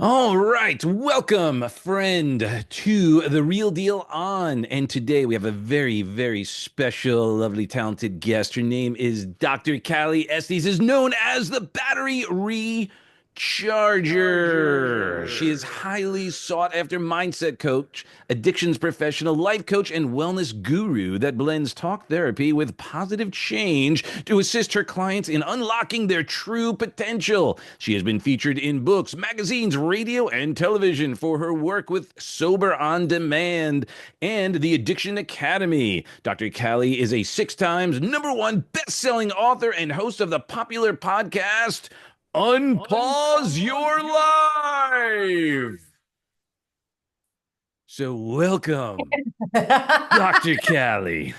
All right, welcome, friend, to The Real Deal On. And today we have a very, very special, lovely, talented guest. Her name is Dr. Cali Estes, is known as the Battery Recharger. She is highly sought after mindset coach, addictions professional, life coach, and wellness guru that blends talk therapy with positive change to assist her clients in unlocking their true potential. She has been featured in books, magazines, radio, and television for her work with Sober on Demand and the Addiction Academy. Dr. Cali is a 6 times #1 best-selling author and host of the popular podcast Unpause Your Life. So welcome, Dr. I Cali.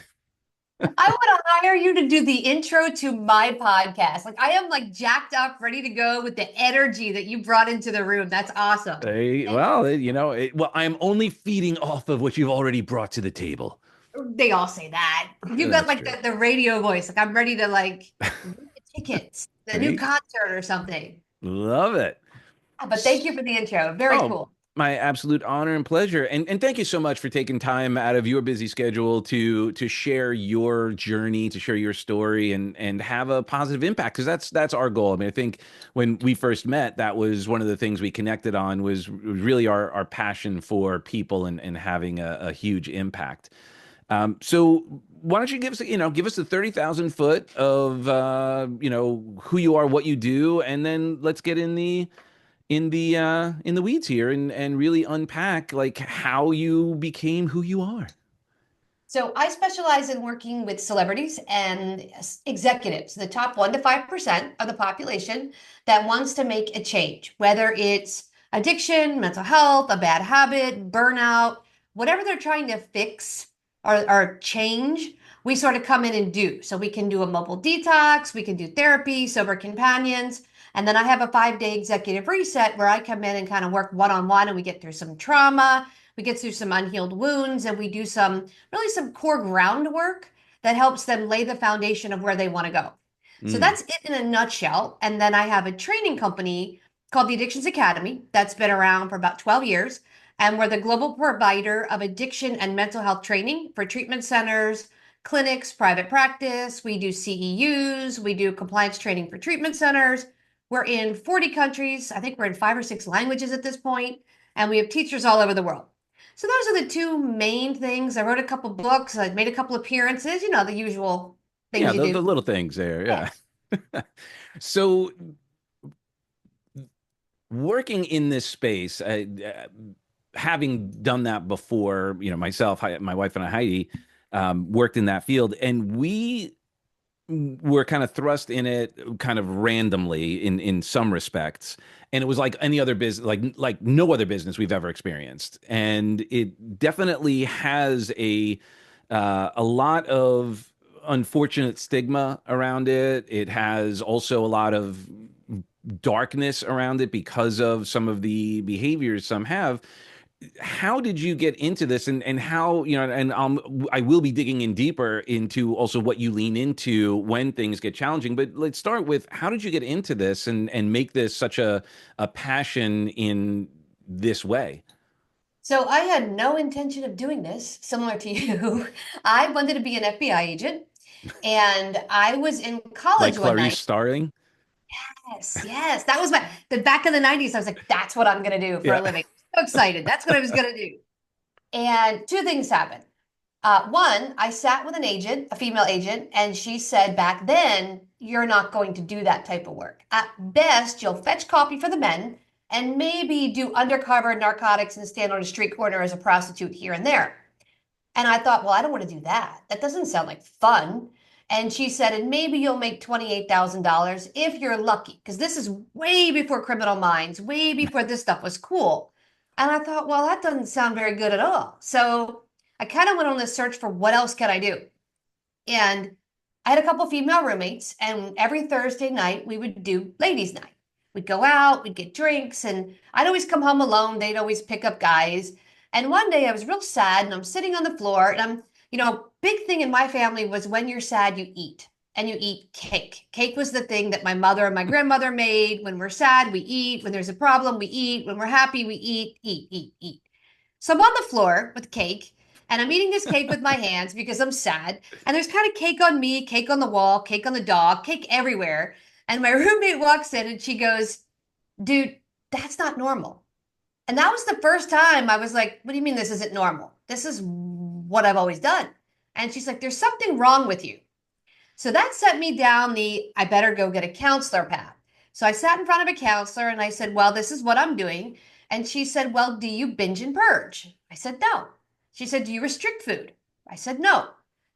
want to hire you to do the intro to my podcast. Like I am like jacked up, ready to go with the energy that you brought into the room. That's awesome. Thank Well, I'm only feeding off of what you've already brought to the table. you. They all say that. You got That's like true. the radio voice. Like I'm ready to like get the tickets, the new See? concert or something. Love it. But thank you for the intro. Very Oh, cool. my absolute honor and pleasure. And thank you so much for taking time out of your busy schedule to share your journey, to share your story and have a positive impact because that's our goal. I mean, I think when we first met, that was one of the things we connected on was really our passion for people and having a huge impact. So why don't you give us the 30,000 foot of who you are, what you do, and then let's get in the weeds here and really unpack like how you became who you are. So I specialize in working with celebrities and executives, the top 1 to 5% of the population that wants to make a change, whether it's addiction, mental health, a bad habit, burnout, whatever they're trying to fix or change, we sort of come in and do. So we can do a mobile detox, we can do therapy, sober companions, and then I have a 5-day executive reset where I come in and kind of work one-on-one and we get through some trauma, we get through some unhealed wounds, and we do some core groundwork that helps them lay the foundation of where they want to go. So Mm. that's it in a nutshell. And then I have a training company called the Addictions Academy that's been around for about 12 years. And we're the global provider of addiction and mental health training for treatment centers, clinics, private practice. We do CEUs, we do compliance training for treatment centers. We're in 40 countries. I think we're in 5 or 6 languages at this point, and we have teachers all over the world. So those are the two main things. I wrote a couple books. I made a couple appearances, the usual Yeah, things you the do. little things there. Yeah. Yeah. So working in this space, having done that before, myself, my wife and I, Heidi, worked in that field, and we were kind of thrust in it kind of randomly in some respects. And it was like any other business, like no other business we've ever experienced. And it definitely has a lot of unfortunate stigma around it. It has also a lot of darkness around it because of some of the behaviors some have. How did you get into this and how, and I will be digging in deeper into also what you lean into when things get challenging, but let's start with how did you get into this and make this such a passion in this way? So I had no intention of doing this, similar to you. I wanted to be an FBI agent, and I was in Like college one Clarice night. Starling? Yes, yes, that was the back in the 90s. I was like, that's what I'm gonna do for a Yeah. living. So excited. That's what I was gonna do. And two things happened. One, I sat with an agent, a female agent, and she said back then, you're not going to do that type of work. At best, you'll fetch coffee for the men and maybe do undercover narcotics and stand on a street corner as a prostitute here and there. And I thought, well, I don't want to do that. That doesn't sound like fun. And she said, and maybe you'll make $28,000 if you're lucky, because this is way before Criminal Minds, way before this stuff was cool. And I thought, well, that doesn't sound very good at all. So I kind of went on this search for what else can I do? And I had a couple female roommates, and every Thursday night we would do ladies' night. We'd go out, we'd get drinks, and I'd always come home alone. They'd always pick up guys. And one day I was real sad, and I'm sitting on the floor, and big thing in my family was when you're sad, you eat. and you eat cake. Cake was the thing that my mother and my grandmother made. When we're sad, we eat. When there's a problem, we eat. When we're happy, we eat. So I'm on the floor with cake, and I'm eating this cake with my hands because I'm sad. And there's kind of cake on me, cake on the wall, cake on the dog, cake everywhere. And my roommate walks in and she goes, dude, that's not normal. And that was the first time I was like, what do you mean this isn't normal? This is what I've always done. And she's like, there's something wrong with you. So that set me down the I better go get a counselor path. So I sat in front of a counselor and I said, well, this is what I'm doing. And she said, well, do you binge and purge? I said, no. She said, do you restrict food? I said, no.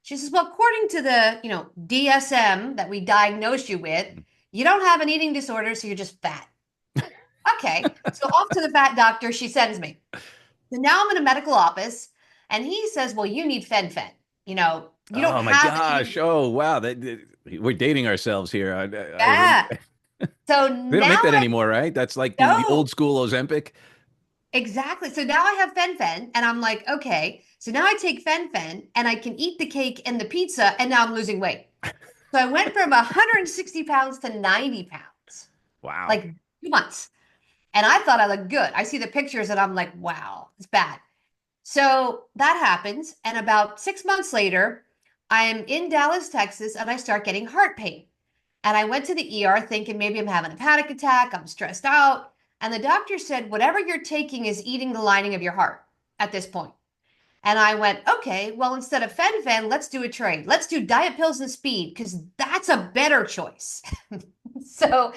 She says, well, according to the, DSM that we diagnosed you with, you don't have an eating disorder, so you're just fat. Okay. So off to the fat doctor she sends me. So now I'm in a medical office and he says, well, you need fen-phen. You don't Oh my have an gosh. eating. Oh wow. We're dating ourselves here. Yeah. So They don't now make that I anymore, right? That's like the old know school Ozempic. exactly. So now I have fen-phen and I'm like, okay. So now I take fen-phen and I can eat the cake and the pizza and now I'm losing weight. So I went from 160 pounds to 90 pounds, Wow. like 2 months. And I thought I looked good. I see the pictures and I'm like, wow, it's bad. So that happens. And about 6 months later, I am in Dallas, Texas, and I start getting heart pain. And I went to the ER thinking maybe I'm having a panic attack, I'm stressed out. And the doctor said, whatever you're taking is eating the lining of your heart at this point. And I went, okay, well, instead of fen-phen, let's do a trade. Let's do diet pills and speed because that's a better choice. So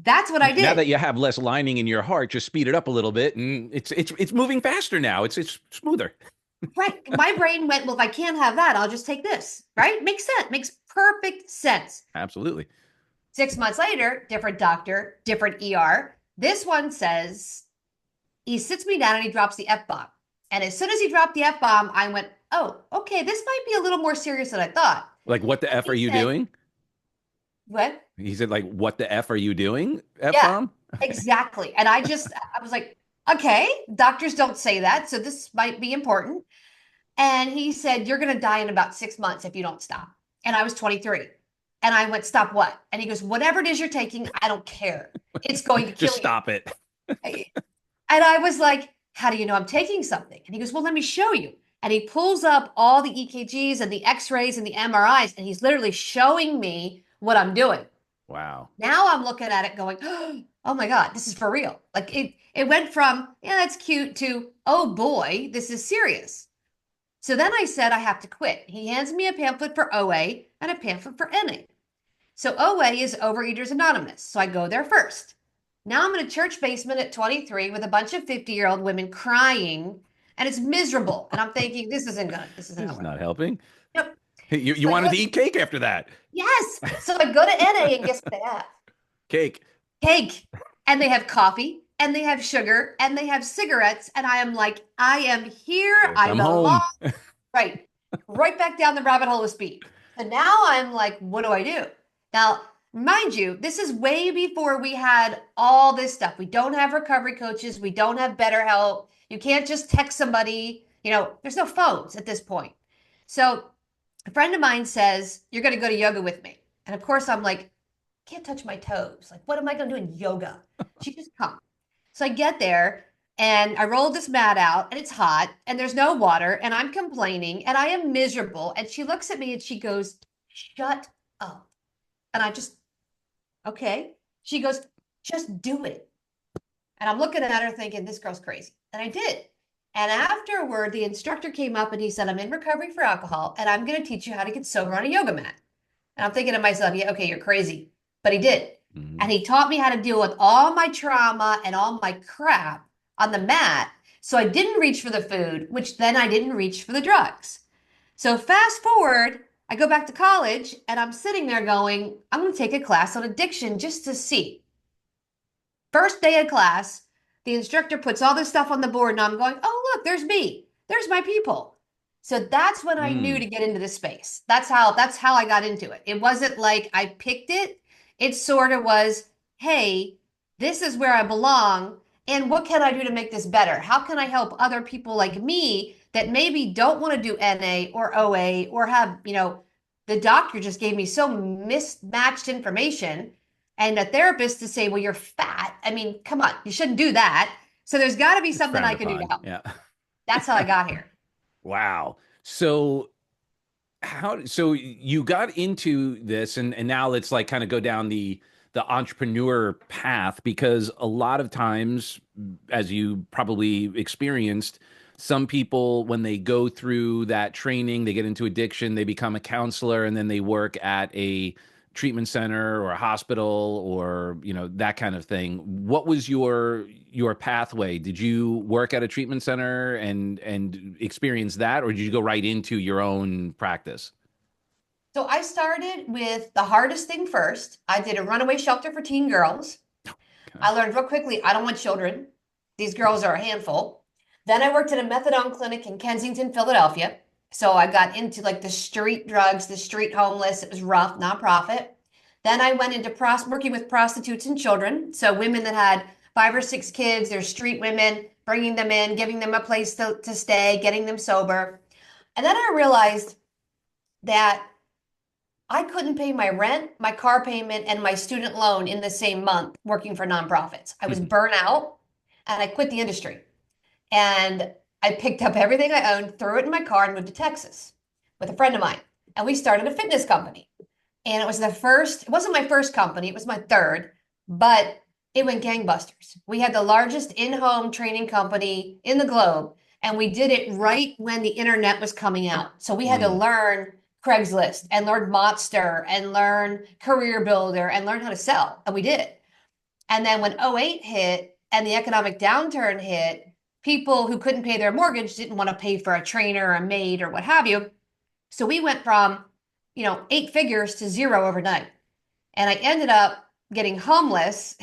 that's what I Now did. that you have less lining in your heart, just speed it up a little bit, and it's moving faster now. It's smoother. Right. My brain went, well, if I can't have that, I'll just take this. Right? Makes sense. Makes perfect sense. Absolutely. 6 months later, different doctor, different ER. This one says, he sits me down and he drops the F bomb. And as soon as he dropped the F bomb, I went, oh, okay, this might be a little more serious than I thought. Like, what the And f are he you said, doing? what? He said, like, what the f are you doing? F Yeah, bomb. exactly. And I was like, okay, doctors don't say that. So this might be important. And he said, you're going to die in about 6 months if you don't stop. And I was 23. And I went, stop what? And he goes, whatever it is you're taking, I don't care. It's going to Just kill you. stop it. And I was like, how do you know I'm taking something? And he goes, well, let me show you. And he pulls up all the EKGs and the x-rays and the MRIs, and he's literally showing me what I'm doing. Wow. Now I'm looking at it going, oh my God, this is for real. Like it went from, yeah, that's cute to, oh boy, this is serious. So then I said, I have to quit. He hands me a pamphlet for OA and a pamphlet for NA. So OA is Overeaters Anonymous. So I go there first. Now I'm in a church basement at 23 with a bunch of 50-year-old women crying, and it's miserable. And I'm thinking, this isn't This gonna is work. not helping. Yep. You So I wanted go, to eat cake after that. yes. So I go to NA and guess what they have? Cake. Cake. And they have coffee and they have sugar and they have cigarettes. And I am like, I am here. Yes, I I'm belong. home. Right. Right back down the rabbit hole of speed. So now I'm like, what do I do? Now, mind you, this is way before we had all this stuff. We don't have recovery coaches. We don't have BetterHelp. You can't just text somebody. There's no phones at this point. So a friend of mine says, you're going to go to yoga with me. And of course, I'm like, can't touch my toes. Like, what am I going to do in yoga? She just come. So I get there and I roll this mat out and it's hot and there's no water and I'm complaining and I am miserable. And she looks at me and she goes, shut up. And I just, okay. She goes, just do it. And I'm looking at her thinking, this girl's crazy. And I did. And afterward, the instructor came up and he said, I'm in recovery for alcohol and I'm going to teach you how to get sober on a yoga mat. And I'm thinking to myself, yeah, okay, you're crazy. But he did. Mhm. And he taught me how to deal with all my trauma and all my crap on the mat. So I didn't reach for the food, which then I didn't reach for the drugs. So fast forward, I go back to college and I'm sitting there going, I'm going to take a class on addiction just to see. First day of class, the instructor puts all this stuff on the board and I'm going, oh, look, there's me. There's my people. So that's when I knew Mm. to get into this space. That's how I got into it. It wasn't like I picked it. It sort of was, hey, this is where I belong. And what can I do to make this better? How can I help other people like me that maybe don't want to do NA or OA or have, the doctor just gave me so mismatched information, and a therapist to say, well, you're fat. I mean, come on, you shouldn't do that. So there's got to be It's something frowned I can do to upon. help. Yeah. That's how I got here. Wow. So so you got into this, and now it's like kind of go down the entrepreneur path, because a lot of times, as you probably experienced, some people, when they go through that training, they get into addiction, they become a counselor, and then they work at a treatment center or a hospital, or that kind of thing. What was your pathway? Did you work at a treatment center and experience that, or did you go right into your own practice? So I started with the hardest thing first. I did a runaway shelter for teen girls. Okay. I learned real quickly, I don't want children. These girls are a handful. Then I worked at a methadone clinic in Kensington, Philadelphia. So I got into like the street drugs, the street homeless. It was rough, nonprofit. Then I went into working with prostitutes and children. So women that had 5 or 6 kids, they're street women, bringing them in, giving them a place to stay, getting them sober. And then I realized that I couldn't pay my rent, my car payment, and my student loan in the same month working for nonprofits. I was burnt out and I quit the industry. And I picked up everything I owned, threw it in my car, and moved to Texas with a friend of mine. And we started a fitness company. And it wasn't my first company, it was my third, but it went gangbusters. We had the largest in-home training company in the globe, and we did it right when the internet was coming out. So we had to Mm. learn Craigslist and learn Monster and learn Career Builder and learn how to sell. And we did it. And then when '08 hit and the economic downturn hit, people who couldn't pay their mortgage didn't want to pay for a trainer or a maid or what have you. So we went from, 8 figures to zero overnight. And I ended up getting homeless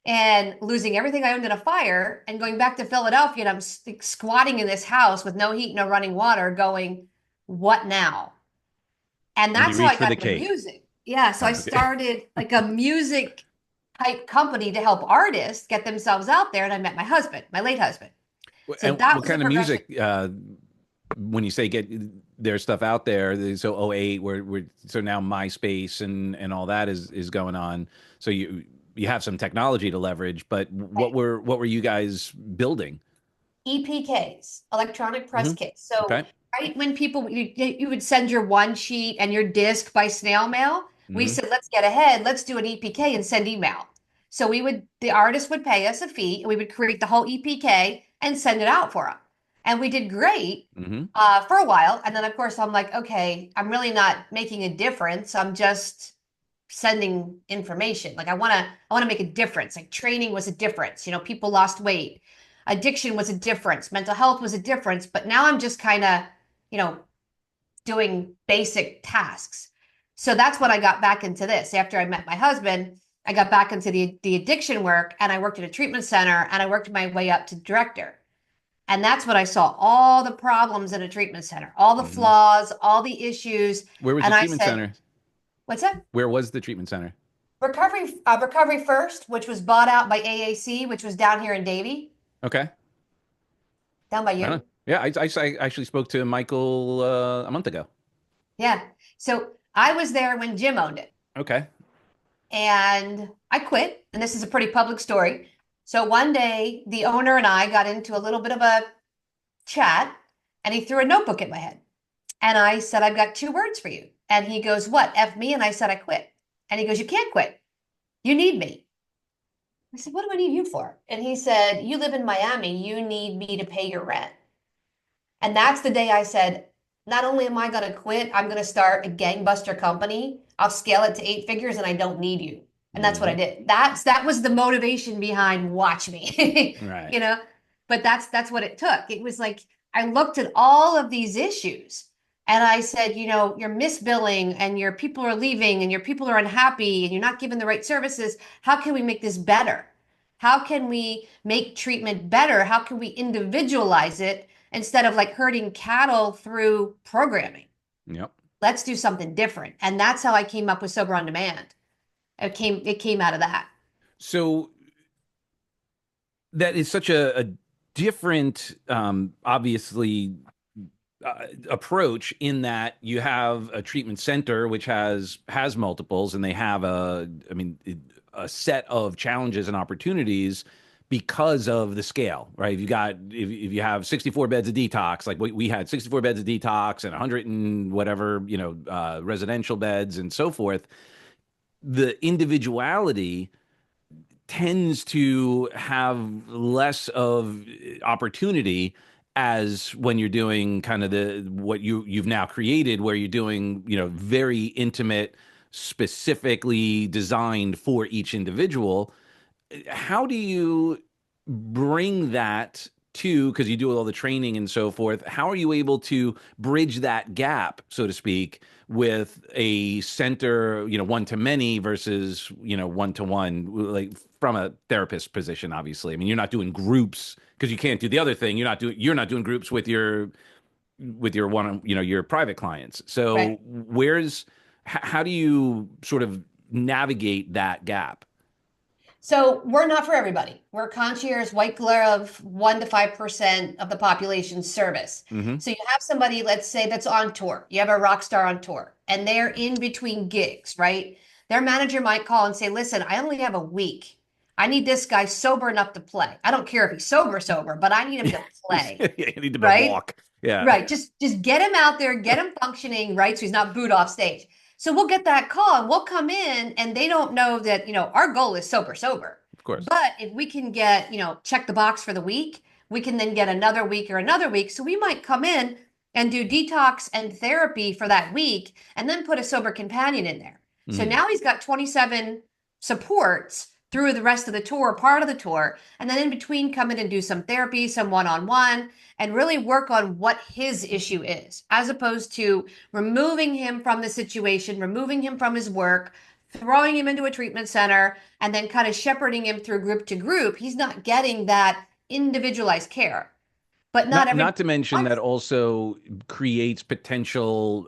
and losing everything I owned in a fire and going back to Philadelphia. And I'm squatting in this house with no heat, no running water, going, what now? And And you that's how reach I for got the into cake. music. Yeah. So I Okay. started like a music type company to help artists get themselves out there. And I met my husband, my late husband. So And that what was the kind of progression. music, when you say get their stuff out there, so '08, so now MySpace and all that is going on. So you have some technology to leverage, but Right. what were you guys building? EPKs, electronic press Hmm. kits. So Okay. right when you would send your one sheet and your disc by snail mail, we Hmm. said, let's get ahead, let's do an EPK and send email. So the artist would pay us a fee and we would create the whole EPK and send it out for them. And we did great Hmm. for a while. And then of course I'm like, okay, I'm really not making a difference. I'm just sending information. Like I want to make a difference. Like training was a difference. People lost weight. Addiction was a difference. Mental health was a difference. But now I'm just kind of, you know, doing basic tasks. So that's when I got back into this. After I met my husband, I got back into the addiction work and I worked at a treatment center and I worked my way up to director. And that's when I saw all the problems in a treatment center, all the Hmm. flaws, all the issues. Where was the And I treatment said, center? what's that? Where was the treatment center? Recovery First, which was bought out by AAC, which was down here in Davie, Okay. down by I don't know. you. Yeah, I actually spoke to Michael a month ago. Yeah. So I was there when Jim owned it Okay. and I quit. And this is a pretty public story. So one day the owner and I got into a little bit of a chat and he threw a notebook at my head. And I said, I've got 2 words for you. And he goes, what? F me? And I said, I quit. And he goes, you can't quit. You need me. I said, what do I need you for? And he said, you live in Miami. You need me to pay your rent. And that's the day I said, not only am I going to quit, I'm going to start a gangbuster company. I'll scale it to 8 figures and I don't need you. And that's what I Hmm. did. That was the motivation behind watch me. Right. you know, but that's what it took. It was like I looked at all of these issues and I said, you're misbilling and your people are leaving and your people are unhappy and you're not given the right services. How can we make this better? How can we make treatment better? How can we individualize it instead of like herding cattle through programming? Yep. Let's do something different. And that's how I came up with Sober on Demand. It came out of that. So that is such a different, obviously, approach in that you have a treatment center which has multiples, and they have a set of challenges and opportunities because of the scale, right? If you have 64 beds of detox, like we had 64 beds of detox and 100 and whatever, residential beds and so forth, the individuality tends to have less of opportunity as when you're doing kind of the what you've now created, where you're doing, very intimate, specifically designed for each individual. How do you bring that to, because you do all the training and so forth, how are you able to bridge that gap, so to speak, with a center, one to many versus, one to one, like from a therapist position? Obviously, I mean, you're not doing groups because you can't do the other thing. You're not doing groups with your one, your private clients. Right. So how do you sort of navigate that gap? So we're not for everybody. We're concierge white glove 1 to 5% of the population's service. Hmm. So you have somebody, let's say, that's on tour. You have a rock star on tour and they're in between gigs, right? Their manager might call and say, listen, I only have a week. I need this guy sober enough to play. I don't care if he's sober, but I need him to play, You need to right? walk. Yeah. Right. Just get him out there, get him functioning, right? So he's not booed off stage. So we'll get that call and we'll come in and they don't know that, our goal is sober. Of course. But if we can get, check the box for the week, we can then get another week or another week. So we might come in and do detox and therapy for that week and then put a sober companion in there. So Mm. now he's got 27 supports through the rest of the tour, part of the tour, and then in between come in and do some therapy, some one-on-one, and really work on what his issue is, as opposed to removing him from the situation, removing him from his work, throwing him into a treatment center, and then kind of shepherding him through group to group. He's not getting that individualized care. But not Not everybody to mention that wants. also creates potential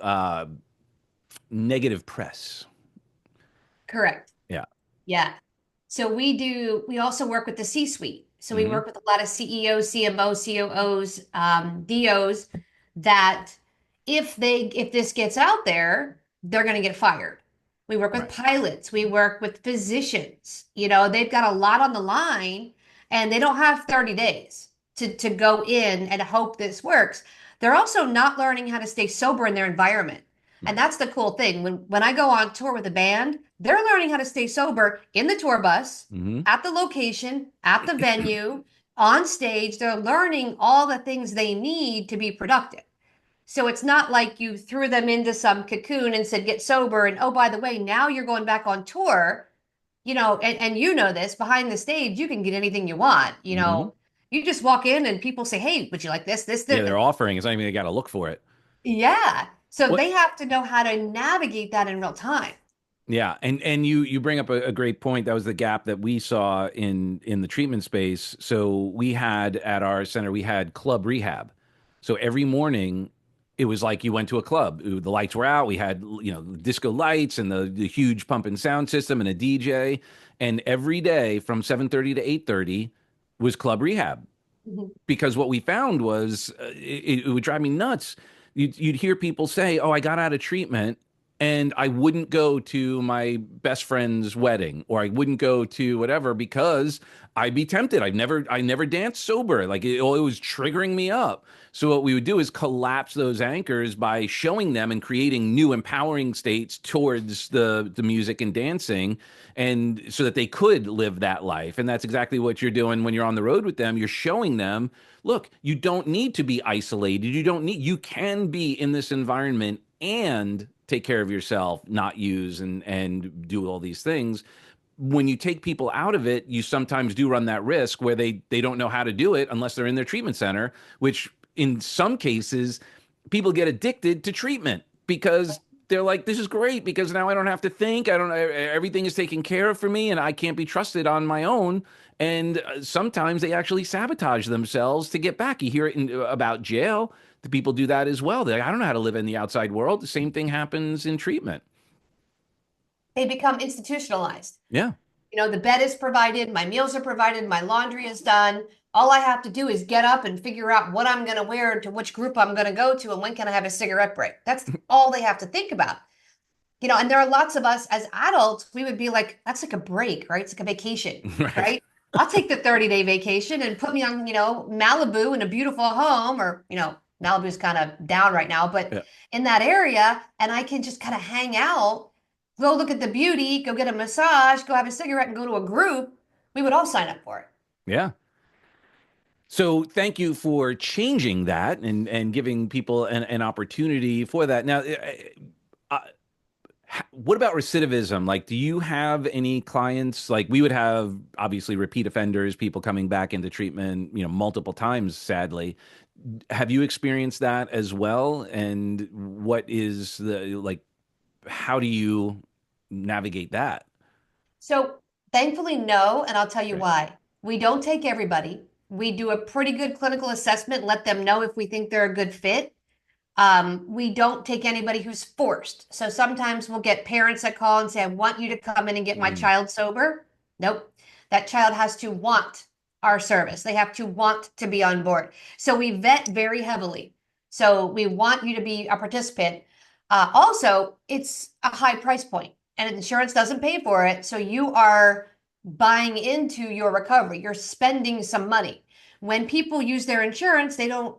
negative press. Correct. Yeah. Yeah. So we also work with the C-suite. So we Hmm. work with a lot of CEOs, CMOs, COOs, DOs that if this gets out there, they're going to get fired. We work with Right. pilots, we work with physicians. They've got a lot on the line and they don't have 30 days to go in and hope this works. They're also not learning how to stay sober in their environment. And Right. that's the cool thing. When I go on tour with a band, they're learning how to stay sober in the tour bus, Hmm. at the location, at the venue, on stage. They're learning all the things they need to be productive. So it's not like you threw them into some cocoon and said, get sober. And oh, by the way, now you're going back on tour, and you know this behind the stage, you can get anything you want. Hmm. You just walk in and people say, hey, would you like this? Yeah, they're offering. It's not even they got to look for it. Yeah. So What? they have to know how to navigate that in real time. Yeah, and you bring up a great point. That was the gap that we saw in the treatment space. So we had at our center, we had club rehab. So every morning, it was like you went to a club. The lights were out. We had, disco lights and the huge pump and sound system and a DJ. And every day from 7:30 to 8:30 was club rehab, Mhm. because what we found was it would drive me nuts. You'd hear people say, "Oh, I got out of treatment and I wouldn't go to my best friend's wedding, or I wouldn't go to whatever because I'd be tempted. I never danced sober. Like it was triggering me up." So what we would do is collapse those anchors by showing them and creating new empowering states towards the music and dancing, and so that they could live that life. And that's exactly what you're doing when you're on the road with them. You're showing them, look, you don't need to be isolated. You can be in this environment and take care of yourself, not use and do all these things. When you take people out of it, you sometimes do run that risk where they don't know how to do it unless they're in their treatment center, which in some cases people get addicted to treatment because they're like, this is great because now I don't have to think. I don't Everything is taken care of for me and I can't be trusted on my own. And sometimes they actually sabotage themselves to get back. You hear it about jail. The people do that as well. They're like, I don't know how to live in the outside world. The same thing happens in treatment. They become institutionalized. Yeah. The bed is provided, my meals are provided, my laundry is done. All I have to do is get up and figure out what I'm going to wear, to which group I'm going to go to, and when can I have a cigarette break. That's all they have to think about. And there are lots of us as adults, we would be like, that's like a break, right? It's like a vacation, Right. right? I'll take the 30-day vacation and put me on, Malibu in a beautiful home, or, Malibu's kind of down right now, but Yeah. in that area, and I can just kind of hang out, go look at the beauty, go get a massage, go have a cigarette and go to a group. We would all sign up for it. Yeah. So thank you for changing that and giving people an opportunity for that. Now, uh, what about recidivism? Like, do you have any clients? Like, we would have obviously repeat offenders, people coming back into treatment, multiple times, sadly. Have you experienced that as well? And what is how do you navigate that? So thankfully, no, and I'll tell you Right. why. We don't take everybody. We do a pretty good clinical assessment, let them know if we think they're a good fit. We don't take anybody who's forced. So sometimes we'll get parents that call and say, I want you to come in and get my Mm, child sober. Nope. That child has to want our service. They have to want to be on board. So we vet very heavily. So we want you to be a participant. Also, it's a high price point and insurance doesn't pay for it. So you are buying into your recovery. You're spending some money. When people use their insurance, they don't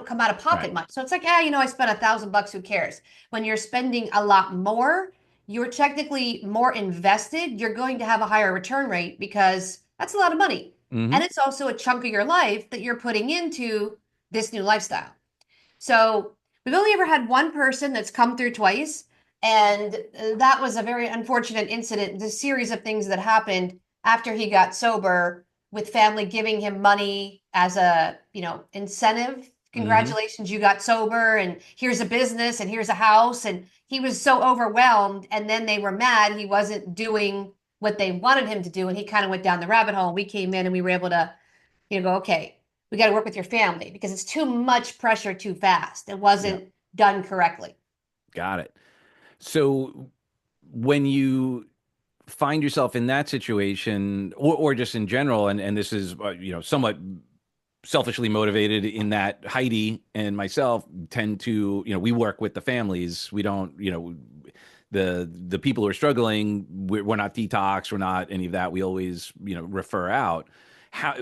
come out of right. pocket much. So it's like, I spent $1,000, who cares? When you're spending a lot more, you're technically more invested. You're going to have a higher return rate because that's a lot of money. Hmm. And it's also a chunk of your life that you're putting into this new lifestyle. So we've only ever had one person that's come through twice. And that was a very unfortunate incident, the series of things that happened after he got sober, with family giving him money as a, incentive. Hmm. Congratulations, you got sober, and here's a business, and here's a house. And he was so overwhelmed. And then they were mad he wasn't doing what they wanted him to do. And he kind of went down the rabbit hole. We came in and we were able to, go, okay, we got to work with your family because it's too much pressure too fast. It Yeah. wasn't done correctly. Got it. So when you find yourself in that situation, or just in general, and this is somewhat selfishly motivated in that Heidi and myself tend to, we work with the families. We don't, the people who are struggling, we're not detox, we're not any of that. We always, refer out.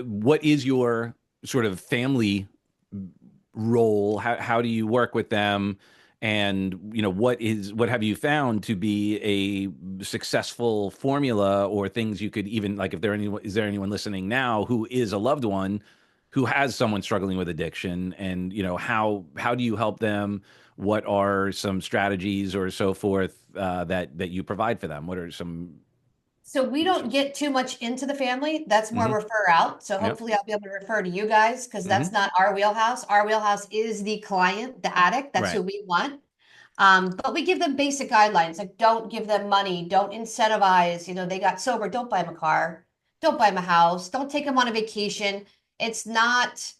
What is your sort of family role? How do you work with them? And what have you found to be a successful formula, or things you could even, like, if there anyone is there anyone listening now who is a loved one who has someone struggling with addiction, and how do you help them? What are some strategies or so forth, that you provide for them? What are some So we don't resources? get too much into the family. That's more Hmm. refer out. So Yep. hopefully I'll be able to refer to you guys because that's Hmm. not our wheelhouse. Our wheelhouse is the client, the addict. That's Right. who we want. But we give them basic guidelines, like don't give them money, don't incentivize, they got sober, don't buy them a car, don't buy them a house, don't take them on a vacation. It's not,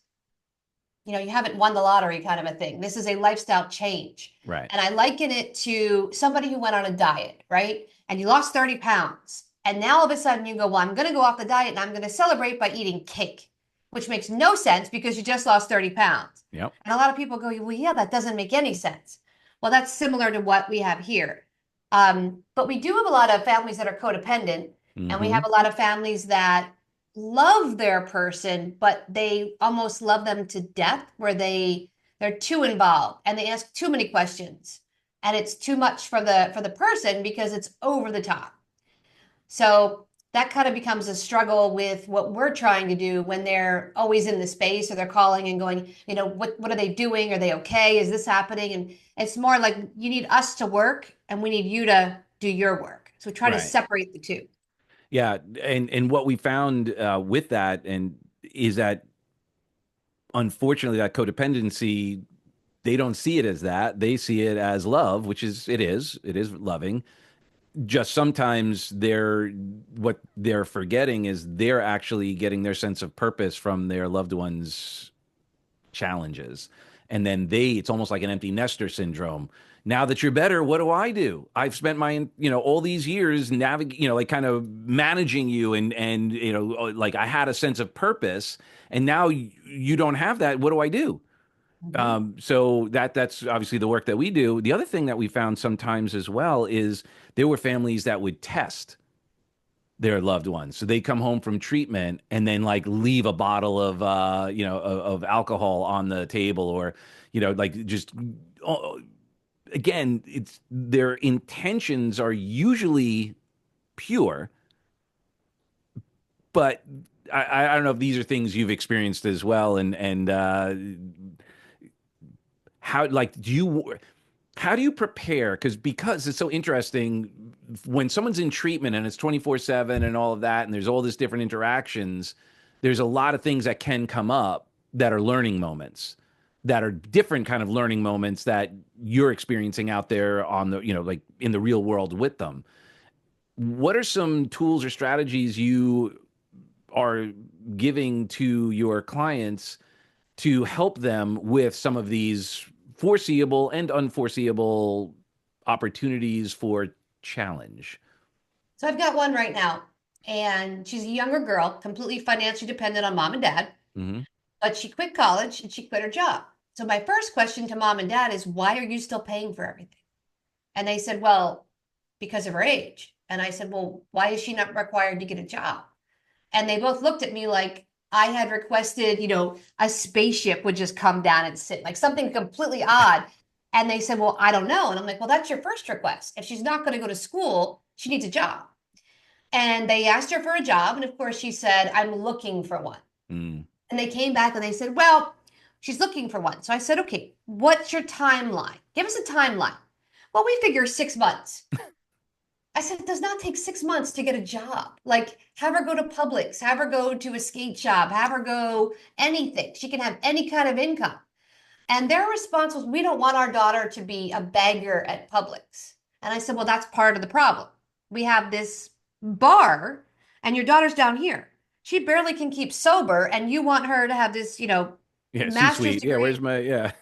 you haven't won the lottery kind of a thing. This is a lifestyle change. Right. And I liken it to somebody who went on a diet, right? And you lost 30 pounds. And now all of a sudden you go, well, I'm going to go off the diet and I'm going to celebrate by eating cake, which makes no sense because you just lost 30 pounds. Yep. And a lot of people go, well, yeah, that doesn't make any sense. Well, that's similar to what we have here. But we do have a lot of families that are codependent, and we Hmm. have a lot of families that love their person, but they almost love them to death, where they're too involved and they ask too many questions, and it's too much for the person because it's over the top. So that kind of becomes a struggle with what we're trying to do when they're always in the space, or they're calling and going, what are they doing? Are they okay? Is this happening? And it's more like you need us to work and we need you to do your work. So we try to Right. separate the two. Yeah, and what we found, with that, and is that, unfortunately, that codependency, they don't see it as that. They see it as love, which it is loving. Just sometimes what they're forgetting is they're actually getting their sense of purpose from their loved ones' challenges. And then it's almost like an empty nester syndrome. Now that you're better, what do I do? I've spent all these years navigating, like kind of managing you, and like I had a sense of purpose, and now you don't have that. What do I do? Mhm. So that's obviously the work that we do. The other thing that we found sometimes as well is there were families that would test their loved ones. So they come home from treatment and then like leave a bottle of of alcohol on the table, or like just oh, again, it's their intentions are usually pure, but I don't know if these are things you've experienced as well, and how like do you how do you prepare? Because it's so interesting when someone's in treatment and it's 24/7 and all of that, and there's all this different interactions, there's a lot of things that can come up that are learning moments, that are different kind of learning moments that you're experiencing out there on the, like in the real world with them. What are some tools or strategies you are giving to your clients to help them with some of these foreseeable and unforeseeable opportunities for challenge? So I've got one right now, and she's a younger girl, completely financially dependent on mom and dad, Hmm. but she quit college and she quit her job. So my first question to mom and dad is, why are you still paying for everything? And they said, well, because of her age. And I said, well, why is she not required to get a job? And they both looked at me like I had requested, a spaceship would just come down and sit, like something completely odd. And they said, well, I don't know. And I'm like, well, that's your first request. If she's not going to go to school, she needs a job. And they asked her for a job. And of course, she said, I'm looking for one. Mm. And they came back and they said, well, she's looking for one. So I said, okay, what's your timeline? Give us a timeline. Well, we figure 6 months. I said, it does not take 6 months to get a job. Like, have her go to Publix, have her go to a skate shop, have her go anything. She can have any kind of income. And their response was, we don't want our daughter to be a beggar at Publix. And I said, well, that's part of the problem. We have this bar, and your daughter's down here. She barely can keep sober, and you want her to have this, Yeah, master's C-suite. Yeah, where's degree. my yeah.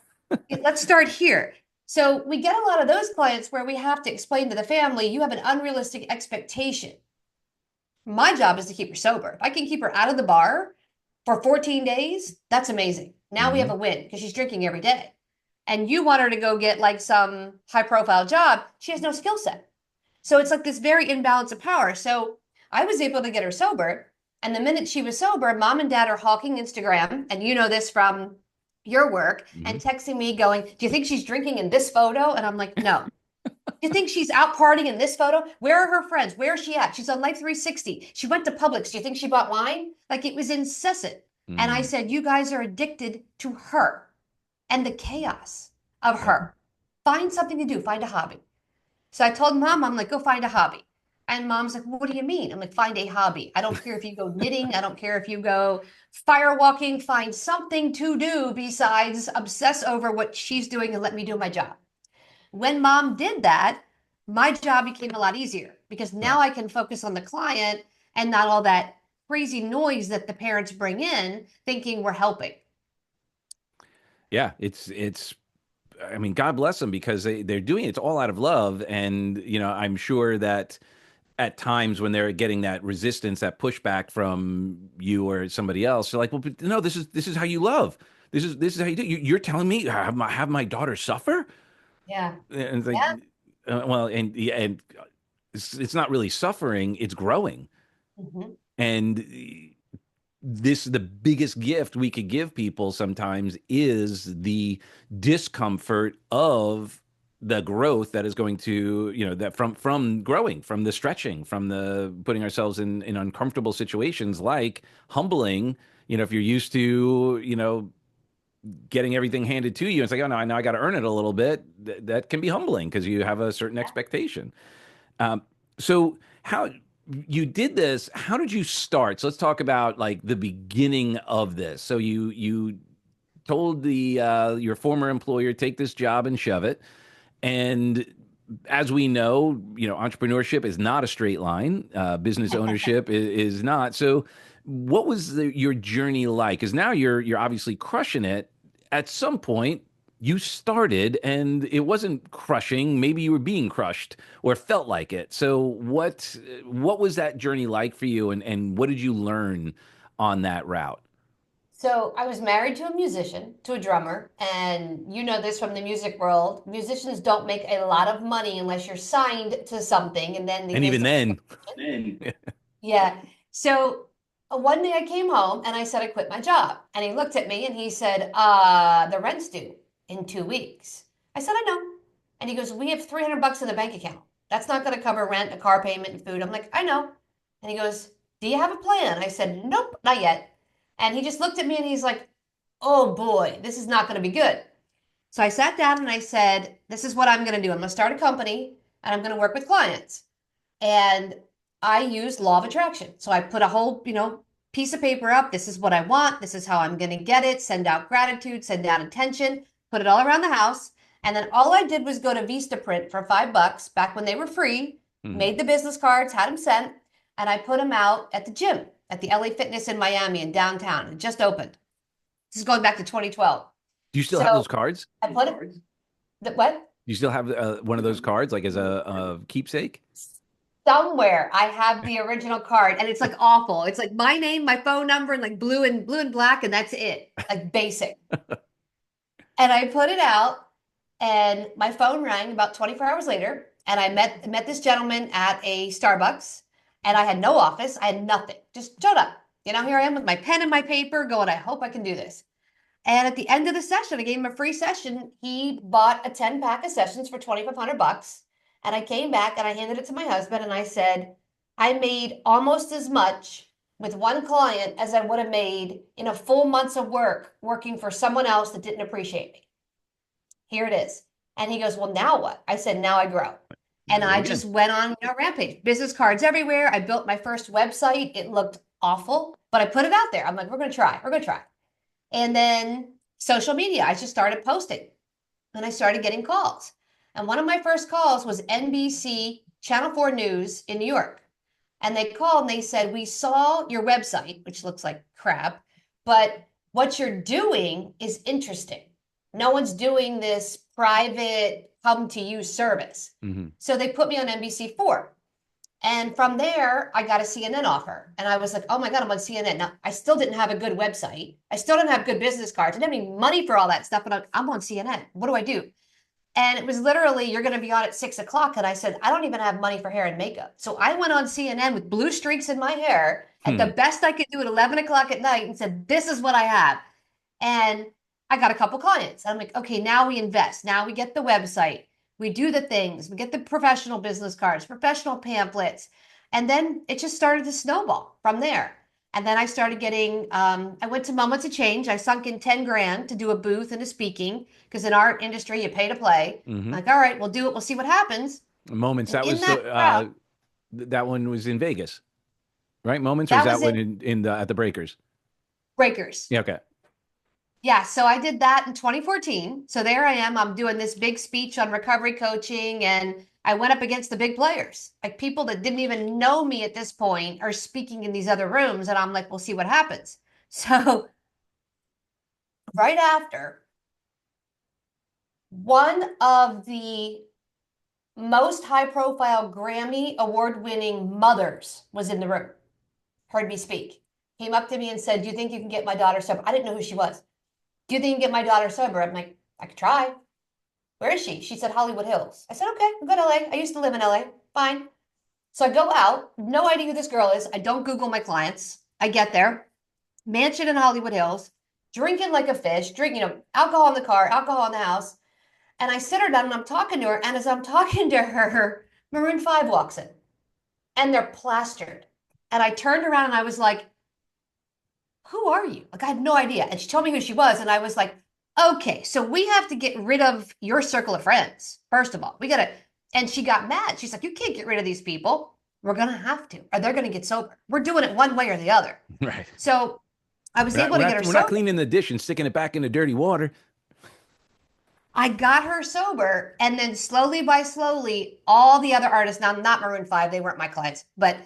Let's start here. So we get a lot of those clients where we have to explain to the family, you have an unrealistic expectation. My job is to keep her sober. If I can keep her out of the bar for 14 days, that's amazing. Now we have Hmm. a win because she's drinking every day. And you want her to go get like some high profile job. She has no skill set. So it's like this very imbalance of power. So I was able to get her sober. And the minute she was sober, mom and dad are hawking Instagram. And you know this from your work, Hmm. and texting me going, do you think she's drinking in this photo? And I'm like, no. You think she's out partying in this photo? Where are her friends? Where is she at? She's on Life 360. She went to Publix. Do you think she bought wine? Like it was incessant. And I Mm. said, you guys are addicted to her and the chaos of Yep. her. Find something to do, find a hobby. So I told mom, I'm like, go find a hobby. And mom's like, what do you mean? I'm like, find a hobby. I don't care if you go knitting. I don't care if you go fire walking. Find something to do besides obsess over what she's doing and let me do my job. When mom did that, my job became a lot easier because Yeah. now I can focus on the client and not all that crazy noise that the parents bring in thinking we're helping. Yeah, it's I mean, God bless them because they're doing it. It's all out of love. And, I'm sure that at times when they're getting that resistance, that pushback from you or somebody else, they're like, well, but no, this is how you love. This is how you do. You're telling me have my daughter suffer? Yeah. And it's like, Yeah. well, and yeah, and it's not really suffering, it's growing. Mhm. And this the biggest gift we could give people sometimes is the discomfort of the growth that is going to, that from growing, from the stretching, from the putting ourselves in uncomfortable situations, like humbling. If you're used to, getting everything handed to you, it's like, oh no, I got to earn it a little bit. That can be humbling because you have a certain expectation. um, so how you did this? How did you start? So let's talk about like the beginning of this. So you told the your former employer, take this job and shove it. And as we know, entrepreneurship is not a straight line. Business ownership is not. So what was your journey like? Because now you're obviously crushing it. At some point, you started and it wasn't crushing. Maybe you were being crushed or felt like it. So what was that journey like for you, and what did you learn on that route? So I was married to a musician, to a drummer, and you know this from the music world. Musicians don't make a lot of money unless you're signed to something, and then And they even start. then, Yeah. So one day I came home and I said I quit my job. And he looked at me and he said, the rent's due in 2 weeks. I said, I know. And he goes, we have 300 bucks in the bank account. That's not going to cover rent, a car payment, and food. I'm like, I know. And he goes, do you have a plan? I said, nope, not yet. And he just looked at me and he's like, oh boy, this is not going to be good. So I sat down and I said, this is what I'm going to do. I'm going to start a company and I'm going to work with clients. And I used law of attraction. So I put a whole, piece of paper up. This is what I want. This is how I'm going to get it. Send out gratitude, send out attention, put it all around the house. And then all I did was go to Vistaprint for $5 back when they were free, mhm. made the business cards, had them sent, and I put them out at the gym at the LA Fitness in Miami in downtown. It just opened. This is going back to 2012. Do you still have So those cards? I put it, what? Do you still have one of those cards, like as a keepsake? Somewhere I have the original card and it's like awful. It's like my name, my phone number, and like blue and black, and that's it. Like basic. And I put it out and my phone rang about 24 hours later. And I met this gentleman at a Starbucks and I had no office. I had nothing. Just showed up. Here I am with my pen and my paper going, I hope I can do this. And at the end of the session, I gave him a free session. He bought a 10-pack of sessions for 2,500 bucks. And I came back and I handed it to my husband and I said, I made almost as much with one client as I would have made in a full month's of work working for someone else that didn't appreciate me. Here it is. And he goes, well, now what? I said, now I grow. Now And you go I again. just went on a rampage. Business cards everywhere. I built my first website. It looked awful, but I put it out there. I'm like, we're going to try. We're going to try. And then social media, I just started posting and I started getting calls. And one of my first calls was NBC Channel 4 News in New York. And they called and they said, we saw your website, which looks like crap, but what you're doing is interesting. No one's doing this private come to you service. Hmm. So they put me on NBC4. And from there, I got a CNN offer. And I was like, oh my God, I'm on CNN. Now, I still didn't have a good website. I still didn't have good business cards. I didn't have any money for all that stuff. But I'm on CNN. What do I do? And it was literally, you're going to be on at 6 o'clock. And I said, I don't even have money for hair and makeup. So I went on CNN with blue streaks in my hair at the Hmm. best I could do at 11 o'clock at night and said, this is what I have. And I got a couple clients. I'm like, okay, now we invest. Now we get the website. We do the things. We get the professional business cards, professional pamphlets. And then it just started to snowball from there. And then I started getting, I went to Moments of Change. I sunk in 10 grand to do a booth and a speaking because in our industry, you pay to play. Hmm. I'm like, all right, we'll do it. We'll see what happens. Moments. And That in was that crowd, that one was in Vegas, right? Moments, or is that that was one it. in the at the Breakers? Breakers. Yeah. Okay. Yeah, so I did that in 2014. So there I am. I'm doing this big speech on recovery coaching, and I went up against the big players, like people that didn't even know me at this point are speaking in these other rooms. And I'm like, we'll see what happens. So right after, one of the most high profile Grammy award winning mothers was in the room, heard me speak, came up to me and said, do you think you can get my daughter sober? I didn't know who she was. Do you think you can get my daughter sober? I'm like, I could try. Where is she? She said Hollywood Hills. I said, okay, we'll go to LA. I used to live in LA. Fine. So I go out, no idea who this girl is. I don't Google my clients. I get there, mansion in Hollywood Hills, drinking like a fish, alcohol in the car, alcohol in the house. And I sit her down and I'm talking to her. And as I'm talking to her, Maroon 5 walks in and they're plastered. And I turned around and I was like, who are you? Like, I had no idea. And she told me who she was. And I was like, okay, so we have to get rid of your circle of friends. First of all, we got to. And she got mad. She's like, you can't get rid of these people. We're going to have to, or they're going to get sober. We're doing it one way or the other. Right. So I was able to get her We're not sober. cleaning the dish and sticking it back in the dirty water. I got her sober. And then slowly by slowly, all the other artists, now not Maroon 5, they weren't my clients, but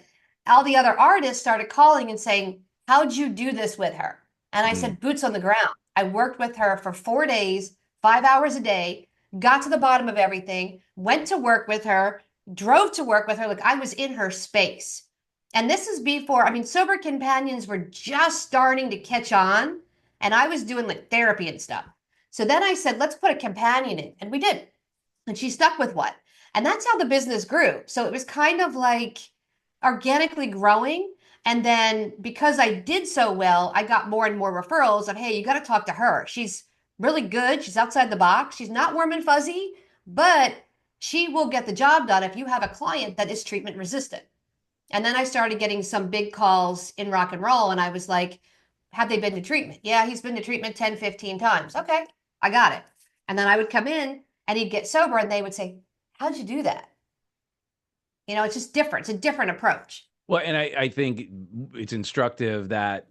all the other artists started calling and saying, how'd you do this with her? And I Mm. said, boots on the ground. I worked with her for 4 days, 5 hours a day, got to the bottom of everything, went to work with her, drove to work with her. Like I was in her space. And this is before, I mean, sober companions were just starting to catch on, and I was doing like therapy and stuff. So then I said, let's put a companion in. And we did. And she stuck with one. And that's how the business grew. So it was kind of like organically growing. And then because I did so well, I got more and more referrals of, hey, you got to talk to her. She's really good. She's outside the box. She's not warm and fuzzy, but she will get the job done if you have a client that is treatment resistant. And then I started getting some big calls in rock and roll. And I was like, have they been to treatment? Yeah, he's been to treatment 10, 15 times. Okay, I got it. And then I would come in and he'd get sober and they would say, how'd you do that? It's just different. It's a different approach. Well, and I think it's instructive that,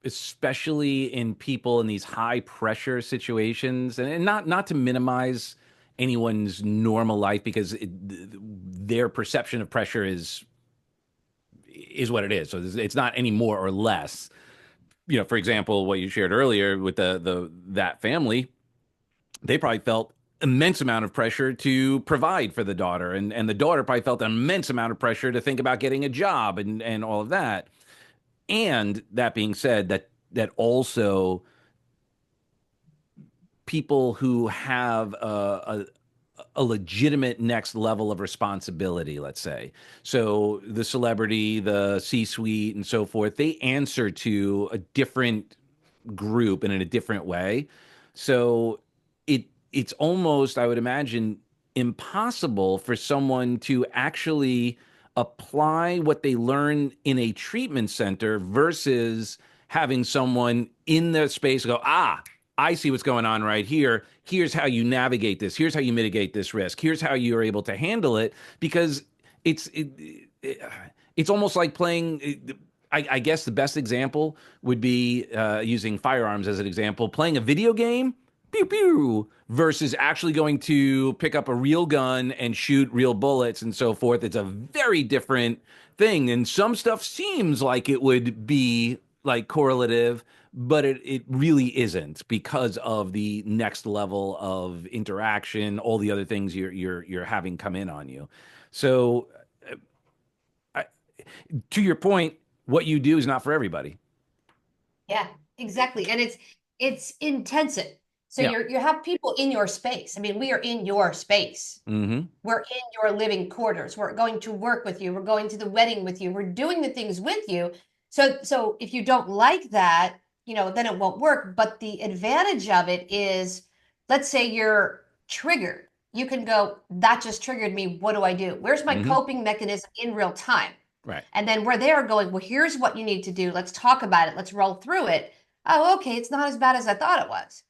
especially in people in these high pressure situations, and not to minimize anyone's normal life, because their perception of pressure is what it is. So it's not any more or less. For example, what you shared earlier with that family, they probably felt immense amount of pressure to provide for the daughter, and the daughter probably felt an immense amount of pressure to think about getting a job and all of that. And that being said, that also people who have a legitimate next level of responsibility, let's say. So the celebrity, the C-suite, and so forth, they answer to a different group and in a different way. So it's almost, I would imagine, impossible for someone to actually apply what they learn in a treatment center versus having someone in the space go, I see what's going on right here. Here's how you navigate this. Here's how you mitigate this risk. Here's how you're able to handle it. Because it's almost like playing. I guess the best example would be using firearms as an example. Playing a video game, pew pew, versus actually going to pick up a real gun and shoot real bullets and so forth. It's a very different thing. And some stuff seems like it would be like correlative, but it really isn't, because of the next level of interaction, all the other things you're having come in on you. So, I, to your point, what you do is not for everybody. Yeah, exactly. And it's intensive. So Yeah. you have people in your space. I mean, we are in your space. Mm-hmm. We're in your living quarters. We're going to work with you. We're going to the wedding with you. We're doing the things with you. So if you don't like that, then it won't work. But the advantage of it is, let's say you're triggered. You can go, that just triggered me. What do I do? Where's my Mm-hmm. coping mechanism in real time? Right. And then we're there going, well, here's what you need to do. Let's talk about it. Let's roll through it. Oh, okay. It's not as bad as I thought it was.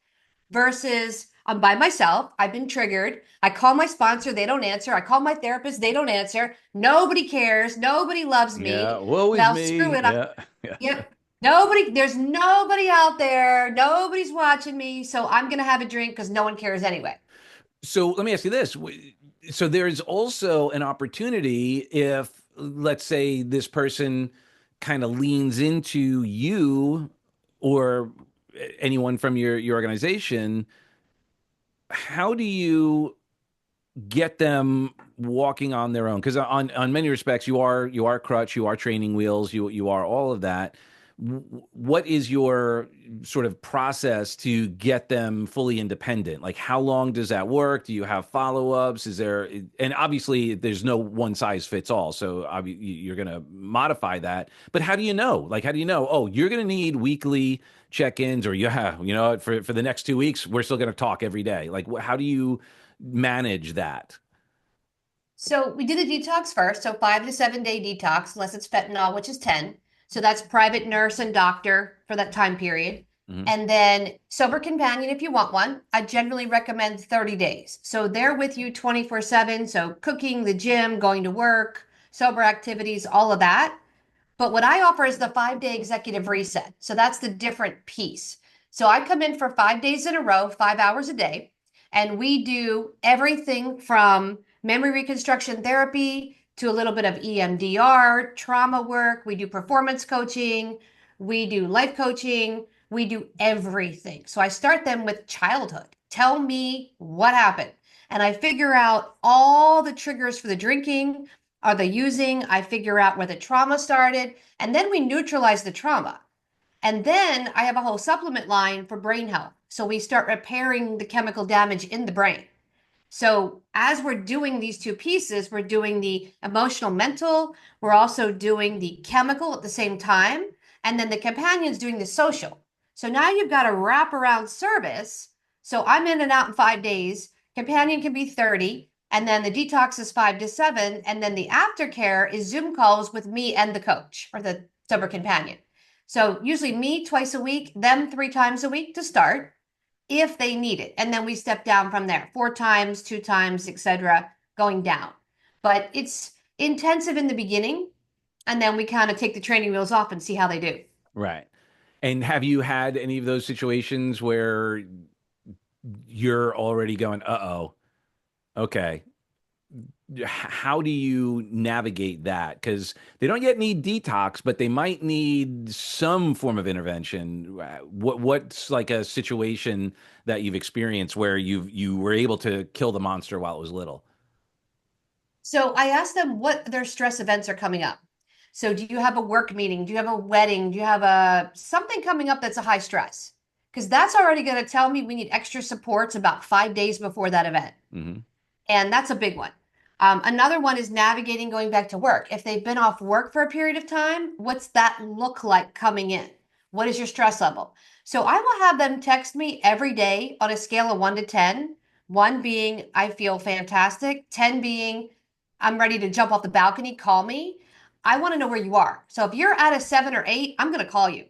Versus I'm by myself. I've been triggered. I call my sponsor. They don't answer. I call my therapist. They don't answer. Nobody cares. Nobody loves Yeah. me. Woe is Well, screw me. it. Yeah. Yeah. Yep. There's nobody out there. Nobody's watching me. So I'm going to have a drink because no one cares anyway. So let me ask you this. So there is also an opportunity if, let's say, this person kind of leans into you or anyone from your organization. How do you get them walking on their own? Because on many respects, you are crutch, you are training wheels, you are all of that. What is your sort of process to get them fully independent? Like, how long does that work? Do you have follow-ups? Is there, and obviously there's no one size fits all, so you're going to modify that. But how do you know? Like, how do you know? Oh, you're going to need weekly check-ins, or yeah, for the next 2 weeks, we're still going to talk every day. Like, how do you manage that? So we did a detox first. So 5 to 7 day detox, unless it's fentanyl, which is 10. So that's private nurse and doctor for that time period. Hmm. And then sober companion, if you want one, I generally recommend 30 days. So they're with you 24/7. So cooking, the gym, going to work, sober activities, all of that. But what I offer is the 5 day executive reset. So that's the different piece. So I come in for 5 days in a row, 5 hours a day, and we do everything from memory reconstruction therapy to a little bit of EMDR, trauma work. We do performance coaching. We do life coaching. We do everything. So I start them with childhood. Tell me what happened. And I figure out all the triggers for the drinking or the using. I figure out where the trauma started. And then we neutralize the trauma. And then I have a whole supplement line for brain health. So we start repairing the chemical damage in the brain. So as we're doing these two pieces, we're doing the emotional, mental, we're also doing the chemical at the same time, and then the companion's doing the social. So now you've got a wraparound service. So I'm in and out in 5 days. Companion can be 30, and then the detox is 5 to 7, and then the aftercare is Zoom calls with me and the coach or the sober companion. So usually me twice a week, them 3 times a week to start if they need it. And then we step down from there, 4 times, 2 times, etc., going down. But it's intensive in the beginning, and then we kind of take the training wheels off and see how they do. Right. And have you had any of those situations where you're already going, uh-oh, okay, how do you navigate that? Because they don't yet need detox, but they might need some form of intervention. What's like a situation that you've experienced where you were able to kill the monster while it was little? So I asked them what their stress events are coming up. So do you have a work meeting? Do you have a wedding? Do you have a something coming up that's a high stress? Because that's already going to tell me we need extra supports about 5 days before that event. Hmm. And that's a big one. Another one is navigating going back to work. If they've been off work for a period of time, what's that look like coming in? What is your stress level? So I will have them text me every day on a scale of 1 to 10. One being, I feel fantastic. 10 being, I'm ready to jump off the balcony. Call me. I want to know where you are. So if you're at a 7 or 8, I'm going to call you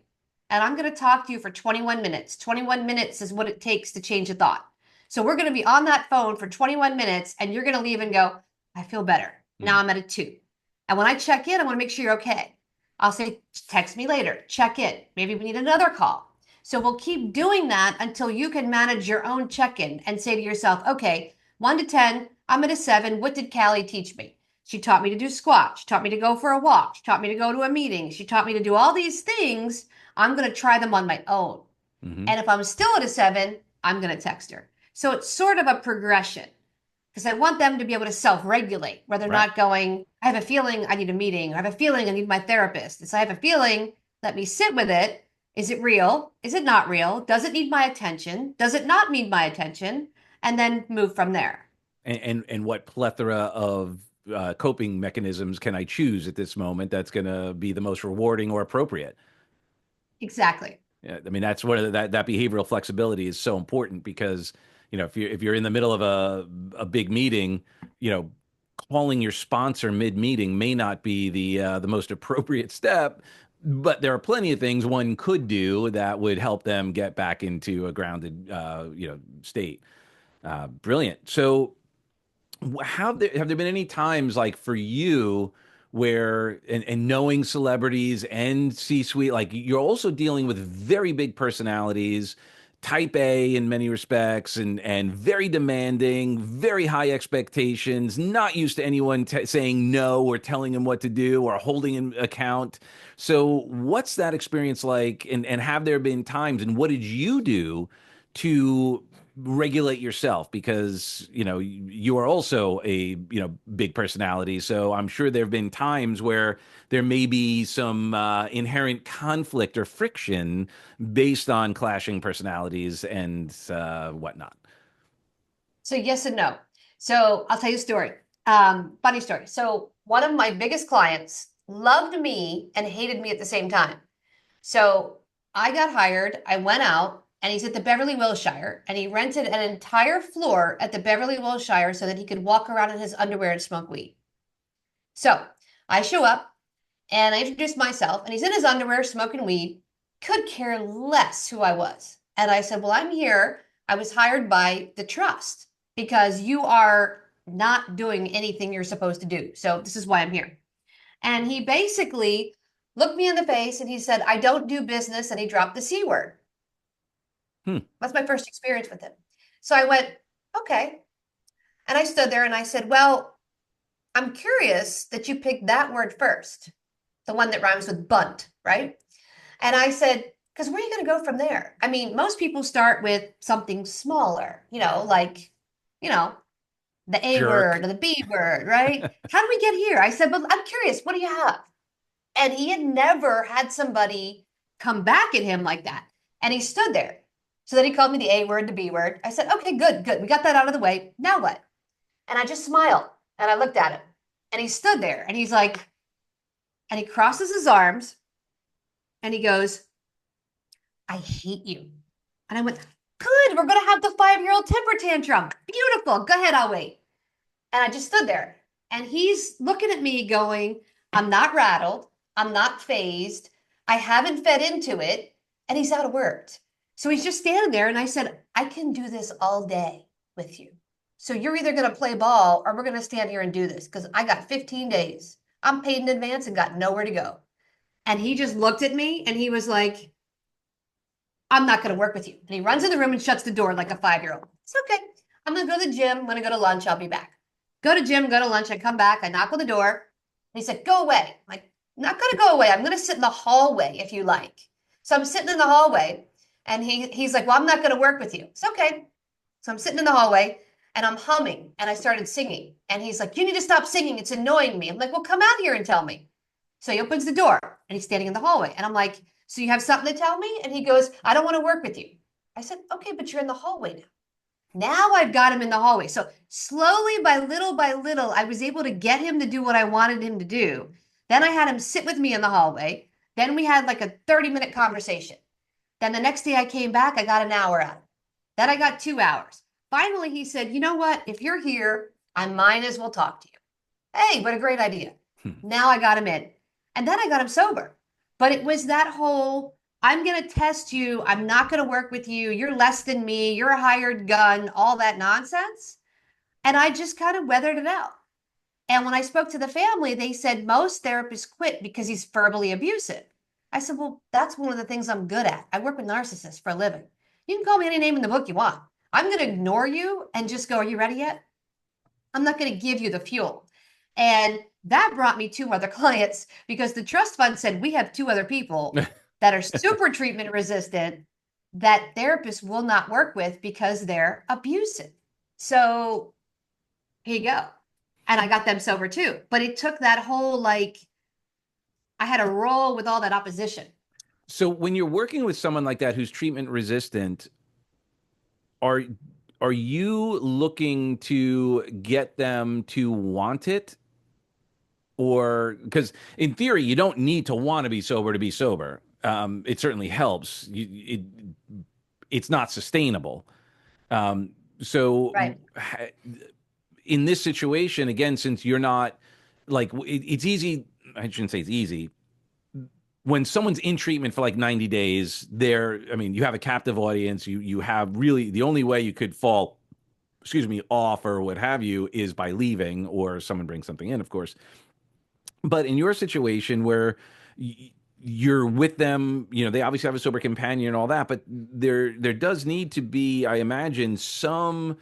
and I'm going to talk to you for 21 minutes. 21 minutes is what it takes to change a thought. So we're going to be on that phone for 21 minutes and you're going to leave and go, I feel better. Now I'm at a 2. And when I check in, I want to make sure you're okay. I'll say, text me later, check in. Maybe we need another call. So we'll keep doing that until you can manage your own check in and say to yourself, okay, 1 to 10, I'm at a 7. What did Callie teach me? She taught me to do squats. She taught me to go for a walk. She taught me to go to a meeting. She taught me to do all these things. I'm going to try them on my own. Hmm. And if I'm still at a 7, I'm going to text her. So it's sort of a progression because I want them to be able to self-regulate where they're Right. not going, I have a feeling I need a meeting. I have a feeling I need my therapist. It's I have a feeling, let me sit with it. Is it real? Is it not real? Does it need my attention? Does it not need my attention? And then move from there. And what plethora of coping mechanisms can I choose at this moment that's going to be the most rewarding or appropriate? Exactly. Yeah, I mean that's what that behavioral flexibility is so important because if you're in the middle of a big meeting, you know, calling your sponsor mid meeting may not be the most appropriate step, but there are plenty of things one could do that would help them get back into a grounded state. Brilliant. So have there been any times like for you where and knowing celebrities and C-suite, like you're also dealing with very big personalities, type A in many respects, and very demanding, very high expectations, not used to anyone saying no or telling him what to do or holding an account. So what's that experience like? And have there been times and what did you do to regulate yourself because you are also a big personality, so I'm sure there have been times where there may be some inherent conflict or friction based on clashing personalities and whatnot. So yes and no. So I'll tell you a story. Funny story. So one of my biggest clients loved me and hated me at the same time. So I got hired. I went out and he's at the Beverly Wilshire and he rented an entire floor at the Beverly Wilshire so that he could walk around in his underwear and smoke weed. So I show up and I introduce myself and he's in his underwear smoking weed, could care less who I was. And I said, well, I'm here. I was hired by the trust because you are not doing anything you're supposed to do. So this is why I'm here. And he basically looked me in the face and he said, I don't do business. And he dropped the C word. Hmm. That's my first experience with him. So I went, okay. And I stood there and I said, well, I'm curious that you picked that word first, the one that rhymes with bunt, right? And I said, Because where are you going to go from there? I mean, most people start with something smaller, like, you know, the A word Jerk. or the B word, right? How do we get here? I said, but I'm curious, what do you have? And he had never had somebody come back at him like that. And he stood there. So then he called me the A word, the B word. I said, okay, good, good. We got that out of the way. Now what? And I just smiled and I looked at him and he stood there and he's like, and he crosses his arms and he goes, I hate you. And I went, good, we're going to have the 5-year-old temper tantrum. Beautiful. Go ahead, I'll wait. And I just stood there. And he's looking at me going, I'm not rattled. I'm not phased. I haven't fed into it. And he's out of words. So he's just standing there. And I said, I can do this all day with you. So you're either going to play ball or we're going to stand here and do this because I got 15 days. I'm paid in advance and got nowhere to go. And he just looked at me and he was like, I'm not going to work with you. And he runs in the room and shuts the door like a 5-year-old. It's okay. I'm going to go to the gym. I'm going to go to lunch. I'll be back. Go to gym, go to lunch. I come back. I knock on the door. And he said, go away. I'm like, I'm not going to go away. I'm going to sit in the hallway if you like. So I'm sitting in the hallway and he's like, well, I'm not going to work with you. It's okay. So I'm sitting in the hallway and I'm humming and I started singing. And he's like, you need to stop singing. It's annoying me. I'm like, well, come out here and tell me. So he opens the door and he's standing in the hallway. And I'm like, so you have something to tell me? And he goes, I don't want to work with you. I said, okay, but you're in the hallway now. Now I've got him in the hallway. So slowly by little, I was able to get him to do what I wanted him to do. Then I had him sit with me in the hallway. Then we had like a 30-minute conversation. Then the next day I came back, I got an hour out of it. Then I got 2 hours. Finally, he said, you know what? If you're here, I might as well talk to you. Hey, what a great idea. Now I got him in. And then I got him sober. But it was that whole, I'm going to test you. I'm not going to work with you. You're less than me. You're a hired gun, all that nonsense. And I just kind of weathered it out. And when I spoke to the family, they said most therapists quit because he's verbally abusive. I said, well, that's one of the things I'm good at. I work with narcissists for a living. You can call me any name in the book you want. I'm going to ignore you and just go, are you ready yet? I'm not going to give you the fuel. And that brought me 2 other clients because the trust fund said we have 2 other people that are super treatment resistant that therapists will not work with because they're abusive. So here you go. And I got them sober too. But it took that whole like, I had to roll with all that opposition. So when you're working with someone like that who's treatment resistant, are are you looking to get them to want it? Or because in theory, you don't need to want to be sober. It certainly helps. It's not sustainable. So Right. in this situation, again, since you're not like it's easy. I shouldn't say it's easy. When someone's in treatment for like 90 days, I mean, you have a captive audience. You have really the only way you could fall, excuse me, off or what have you is by leaving or someone brings something in, of course. But in your situation where you're with them, they obviously have a sober companion and all that, but there does need to be, I imagine, some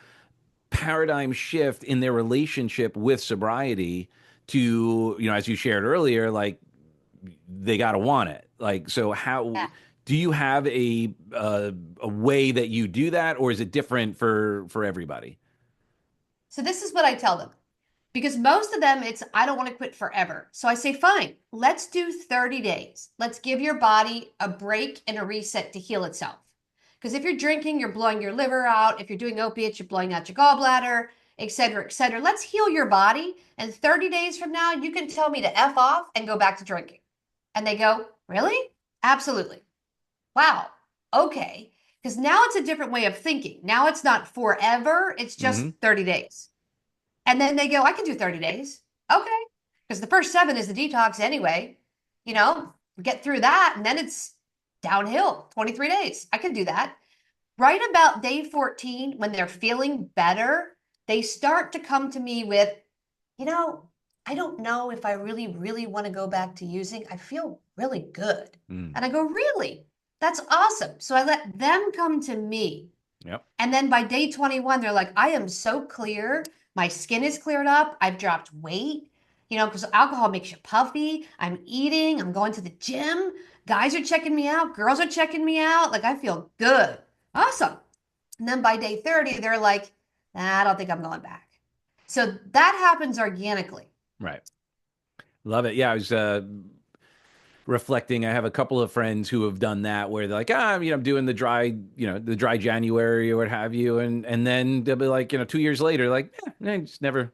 paradigm shift in their relationship with sobriety to, as you shared earlier, like they got to want it. Like, so how Yeah. do you have a way that you do that, or is it different for everybody? So this is what I tell them. Because most of them, it's, I don't want to quit forever. So I say, fine, let's do 30 days. Let's give your body a break and a reset to heal itself. Because if you're drinking, you're blowing your liver out. If you're doing opiates, you're blowing out your gallbladder, et cetera, et cetera. Let's heal your body. And 30 days from now, you can tell me to F off and go back to drinking. And they go, really? Absolutely. Wow. Okay. Because now it's a different way of thinking. Now it's not forever, it's just Hmm. 30 days. And then they go, I can do 30 days. Okay. Because the first 7 is the detox anyway. Get through that. And then it's downhill 23 days. I can do that. Right about day 14, when they're feeling better, they start to come to me with, you know, I don't know if I really, really want to go back to using. I feel really good. Mm. And I go, really? That's awesome. So I let them come to me. Yep. And then by day 21, they're like, I am so clear. My skin is cleared up. I've dropped weight, because alcohol makes you puffy. I'm eating. I'm going to the gym. Guys are checking me out, girls are checking me out. Like I feel good. Awesome. And then by day 30, they're like, nah, I don't think I'm going back. So that happens organically. Right. Love it. Yeah, I was reflecting. I have a couple of friends who have done that where they're like, I'm doing the dry, the dry January or what have you, and then they'll be like, 2 years later, like, I just never.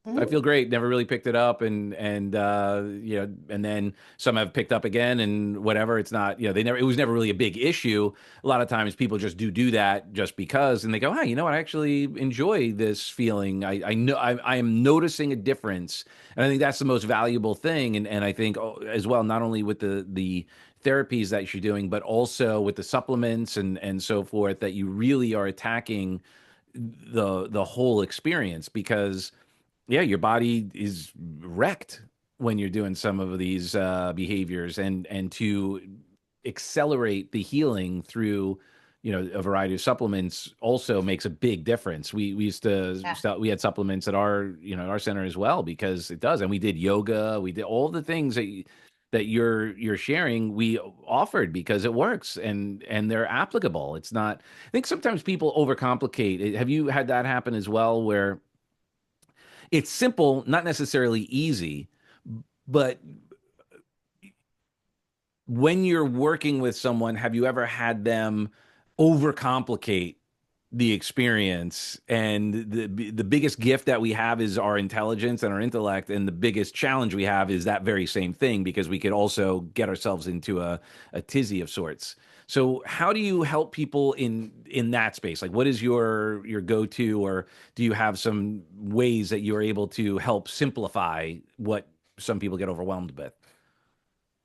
I Mhm. feel great. Never really picked it up, and then some have picked up again, and whatever. It's not, they never. It was never really a big issue. A lot of times, people just do that just because, and they go, you know what? I actually enjoy this feeling. I know I am noticing a difference, and I think that's the most valuable thing. And I think as well, not only with the therapies that you're doing, but also with the supplements and so forth, that you really are attacking the whole experience because yeah, your body is wrecked when you're doing some of these behaviors, and to accelerate the healing through a variety of supplements also makes a big difference. We used to Yeah. we had supplements at our our center as well because it does, and we did yoga, we did all the things that you're sharing. We offered because it works and they're applicable. It's not. I think sometimes people overcomplicate it. Have you had that happen as well, where it's simple, not necessarily easy, but when you're working with someone, have you ever had them overcomplicate the experience? And the biggest gift that we have is our intelligence and our intellect, and the biggest challenge we have is that very same thing because we could also get ourselves into a tizzy of sorts. So how do you help people in that space? Like what is your go-to, or do you have some ways that you're able to help simplify what some people get overwhelmed with?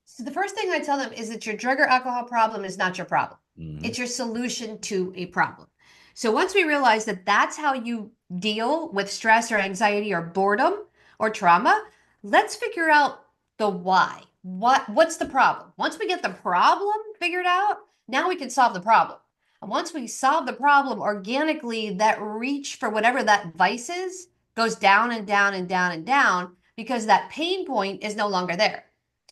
So the first thing I tell them is that your drug or alcohol problem is not your problem. Hmm. It's your solution to a problem. So once we realize that that's how you deal with stress or anxiety or boredom or trauma, let's figure out the why. What's the problem? Once we get the problem figured out, now we can solve the problem. And once we solve the problem organically, that reach for whatever that vice is goes down and down and down and down because that pain point is no longer there.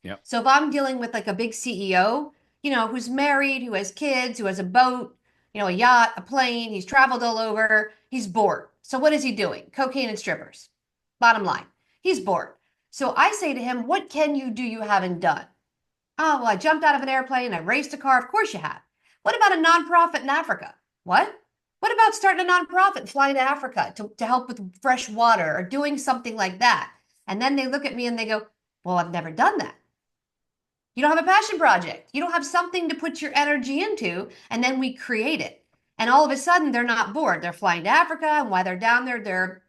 Yep. So if I'm dealing with like a big CEO, who's married, who has kids, who has a boat, a yacht, a plane, he's traveled all over, he's bored. So what is he doing? Cocaine and strippers. Bottom line, he's bored. So I say to him, what can you do you haven't done? Oh, well, I jumped out of an airplane, I raced a car. Of course you have. What about a nonprofit in Africa? What? What about starting a nonprofit and flying to Africa to help with fresh water or doing something like that? And then they look at me and they go, well, I've never done that. You don't have a passion project. You don't have something to put your energy into. And then we create it. And all of a sudden, they're not bored. They're flying to Africa. And while they're down there, they're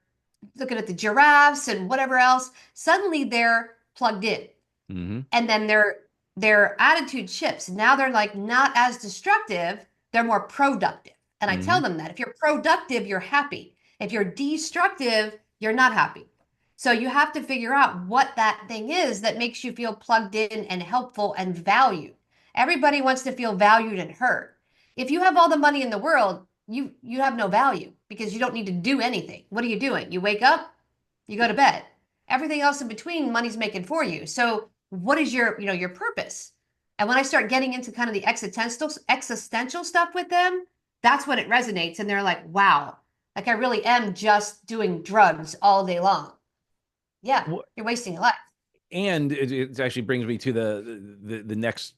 looking at the giraffes and whatever else. Suddenly, they're plugged in. Hmm. And then their attitude shifts. Now they're like not as destructive. They're more productive. And I tell Hmm. them that if you're productive, you're happy. If you're destructive, you're not happy. So you have to figure out what that thing is that makes you feel plugged in and helpful and valued. Everybody wants to feel valued and heard. If you have all the money in the world, you have no value because you don't need to do anything. What are you doing? You wake up, you go to bed. Everything else in between, money's making for you. So what is your purpose? And when I start getting into kind of the existential stuff with them, that's when it resonates and they're like, wow, like I really am just doing drugs all day long. Yeah, you're wasting your life. And it actually brings me to the next,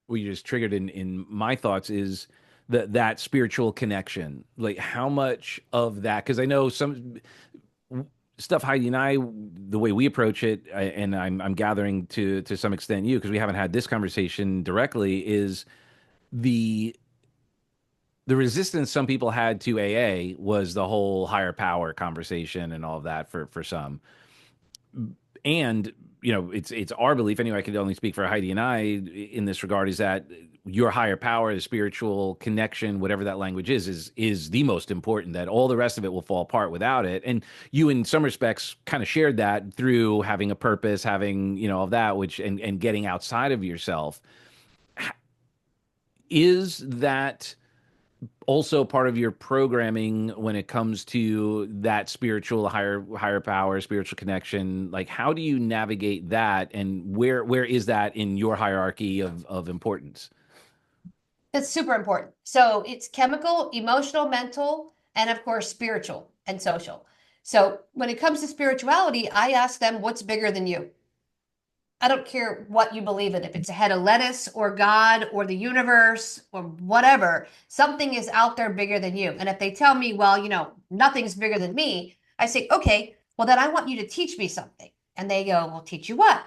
what you just triggered in my thoughts is that spiritual connection. Like how much of that, because I know some stuff Heidi and I, the way we approach it, and I'm gathering to some extent you, because we haven't had this conversation directly, is the the resistance some people had to AA was the whole higher power conversation and all of that for some. And it's our belief anyway. I can only speak for Heidi and I in this regard, is that your higher power, the spiritual connection, whatever that language is the most important, that all the rest of it will fall apart without it. And you in some respects kind of shared that through having a purpose, having all of that, which and getting outside of yourself. Is that also part of your programming when it comes to that spiritual higher power, spiritual connection? Like, how do you navigate that, and where is that in your hierarchy of importance? That's super important. So it's chemical, emotional, mental, and of course, spiritual and social. So when it comes to spirituality, I ask them, what's bigger than you? I don't care what you believe in, if it's a head of lettuce or God or the universe or whatever, something is out there bigger than you. And if they tell me, well, nothing's bigger than me, I say, okay, well, then I want you to teach me something. And they go, well, teach you what?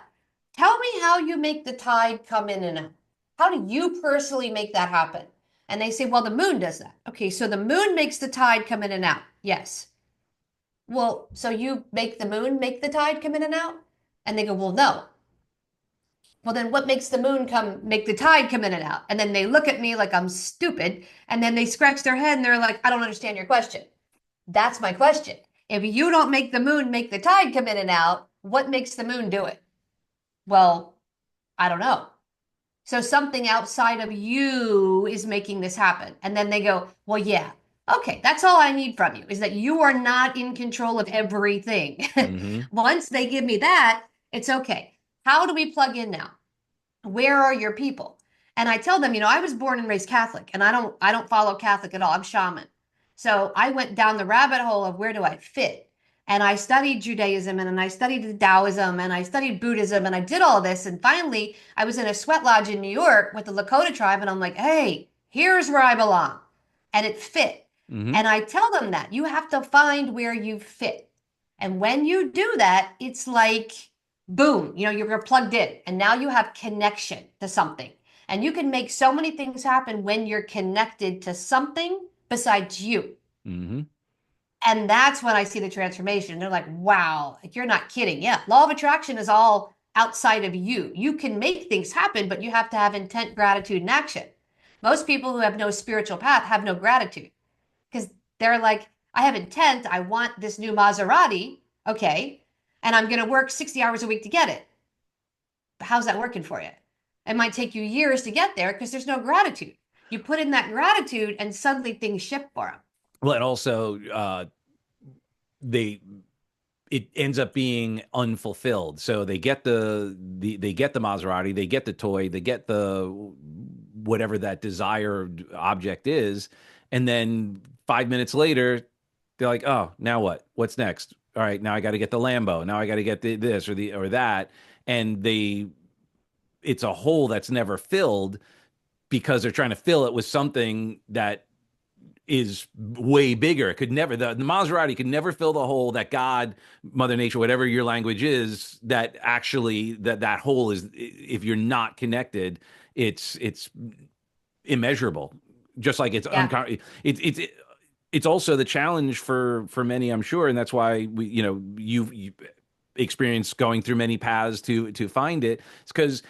Tell me how you make the tide come in and out. How do you personally make that happen? And they say, well, the moon does that. Okay, so the moon makes the tide come in and out. Yes. Well, so you make the moon make the tide come in and out? And they go, well, no. Well, then what makes the moon make the tide come in and out? And then they look at me like I'm stupid. And then they scratch their head and they're like, I don't understand your question. That's my question. If you don't make the moon make the tide come in and out, what makes the moon do it? Well, I don't know. So something outside of you is making this happen. And then they go, well, yeah. Okay, that's all I need from you is that you are not in control of everything. Hmm. Once they give me that, it's okay. How do we plug in now? Where are your people? And I tell them, I was born and raised Catholic, and I don't follow Catholic at all. I'm shaman. So I went down the rabbit hole of where do I fit? And I studied Judaism and I studied Taoism and I studied Buddhism and I did all this. And finally, I was in a sweat lodge in New York with the Lakota tribe, and I'm like, hey, here's where I belong. And it fit. Hmm. And I tell them that you have to find where you fit. And when you do that, it's like boom, you're plugged in and now you have connection to something. And you can make so many things happen when you're connected to something besides you. Hmm. And that's when I see the transformation. They're like, wow, like you're not kidding. Yeah, law of attraction is all outside of you. You can make things happen, but you have to have intent, gratitude, and action. Most people who have no spiritual path have no gratitude because they're like, I have intent. I want this new Maserati. Okay. And I'm going to work 60 hours a week to get it. How's that working for you? It might take you years to get there because there's no gratitude. You put in that gratitude and suddenly things shift for them. Well, and also they it ends up being unfulfilled. So they get they get the Maserati, they get the toy, they get the whatever that desired object is, and then 5 minutes later, they're like, "Oh, now what? What's next? All right, now I got to get the Lambo. Now I got to get this or the or that." And it's a hole that's never filled because they're trying to fill it with something that is way bigger. It could never the Maserati could never fill the hole that God, Mother Nature, whatever your language is, that actually that hole is. If you're not connected, it's immeasurable. Just like Yeah. it's also the challenge for many, I'm sure, and that's why you experienced going through many paths to find it. It's because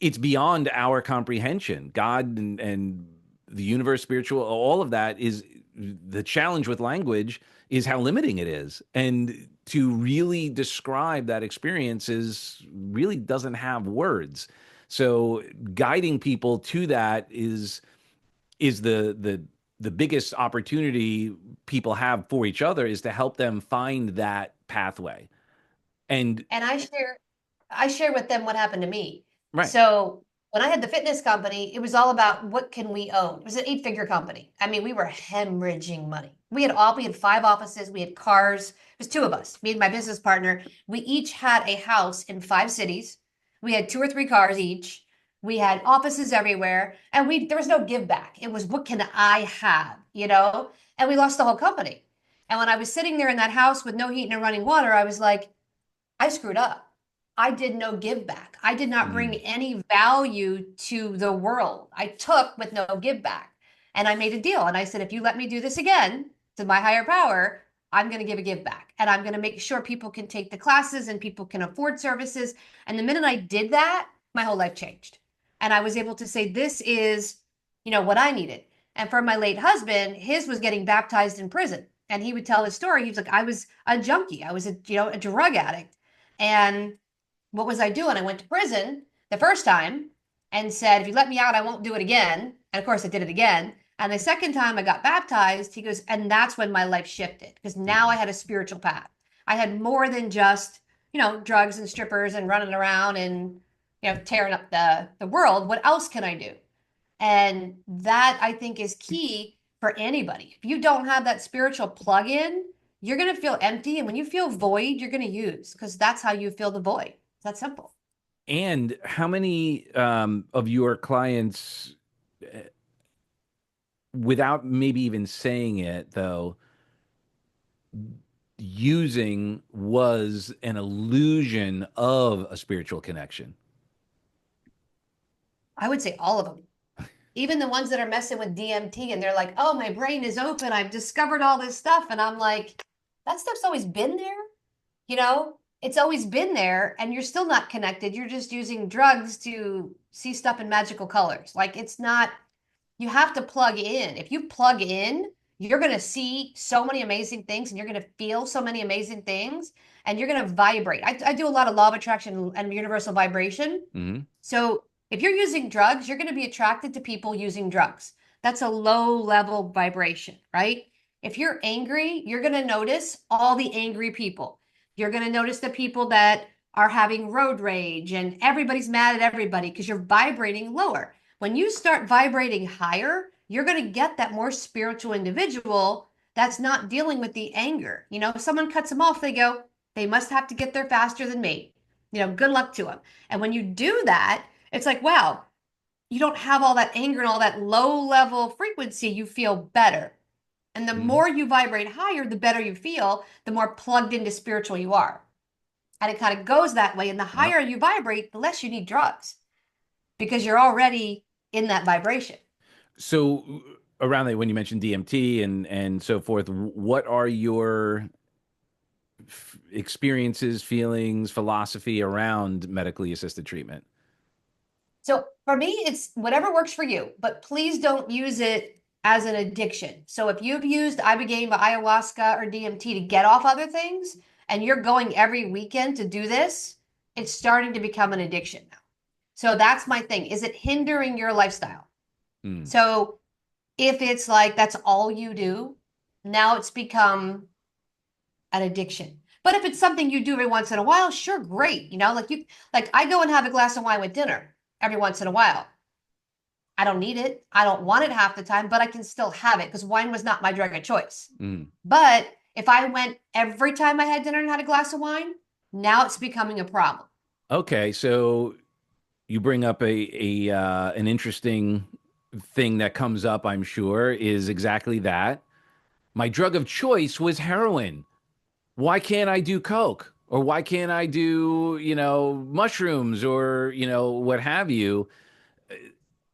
it's beyond our comprehension. God and the universe, spiritual, all of that is the challenge with language is how limiting it is. And to really describe that experience is really doesn't have words. So guiding people to that is the biggest opportunity people have for each other is to help them find that pathway. And And I share with them what happened to me. right. So when I had the fitness company, it was all about what can we own? It was an 8-figure company. I mean, we were hemorrhaging money. We had 5 offices, we had cars. It was two of us, me and my business partner. We each had a house in 5 cities. We had 2 or 3 cars each. We had offices everywhere, and there was no give back. It was what can I have? And we lost the whole company. And when I was sitting there in that house with no heat and running water, I was like, I screwed up. I did no give back. I did not bring Mm, any value to the world. I took with no give back. And I made a deal. And I said, if you let me do this again to my higher power, I'm going to give a give back. And I'm going to make sure people can take the classes and people can afford services. And the minute I did that, my whole life changed. And I was able to say, this is, what I needed. And for my late husband, his was getting baptized in prison. And he would tell his story. He was like, I was a junkie. I was a drug addict. And what was I doing? I went to prison the first time and said, if you let me out, I won't do it again. And of course, I did it again. And the second time I got baptized, he goes, and that's when my life shifted because now I Mhm. had a spiritual path. I had more than just, drugs and strippers and running around and, tearing up the world. What else can I do? And that I think is key for anybody. If you don't have that spiritual plug in, you're going to feel empty. And when you feel void, you're going to use because that's how you feel the void. It's that simple. And how many of your clients, uh, without maybe even saying it though, using was an illusion of a spiritual connection? I would say all of them. Even the ones that are messing with DMT and they're like, oh, my brain is open. I've discovered all this stuff. And I'm like, that stuff's always been there. It's always been there and you're still not connected. You're just using drugs to see stuff in magical colors. Like it's not, you have to plug in. If you plug in, you're going to see so many amazing things and you're going to feel so many amazing things and you're going to vibrate. I do a lot of law of attraction and universal vibration. Hmm. So if you're using drugs, you're going to be attracted to people using drugs. That's a low level vibration, right? If you're angry, you're going to notice all the angry people. You're going to notice the people that are having road rage and everybody's mad at everybody because you're vibrating lower. When you start vibrating higher, you're going to get that more spiritual individual that's not dealing with the anger. If someone cuts them off, they go, they must have to get there faster than me. Good luck to them. And when you do that, it's like, wow, you don't have all that anger and all that low level frequency. You feel better. And the Hmm. more you vibrate higher, the better you feel, the more plugged into spiritual you are. And it kind of goes that way. And the Yep. higher you vibrate, the less you need drugs because you're already in that vibration. So around that, when you mentioned DMT and so forth, what are your experiences, feelings, philosophy around medically assisted treatment? So for me, it's whatever works for you, but please don't use it as an addiction. So if you've used ibogaine, ayahuasca, or DMT to get off other things, and you're going every weekend to do this, it's starting to become an addiction now. So that's my thing. Is it hindering your lifestyle? Mm. So if it's like that's all you do, now it's become an addiction. But if it's something you do every once in a while, sure, great. Like I go and have a glass of wine with dinner every once in a while. I don't need it. I don't want it half the time, but I can still have it because wine was not my drug of choice. Mm. But if I went every time I had dinner and had a glass of wine, now it's becoming a problem. Okay, so you bring up a an interesting thing that comes up, I'm sure, is exactly that. My drug of choice was heroin. Why can't I do coke? Or why can't I do, mushrooms or, what have you?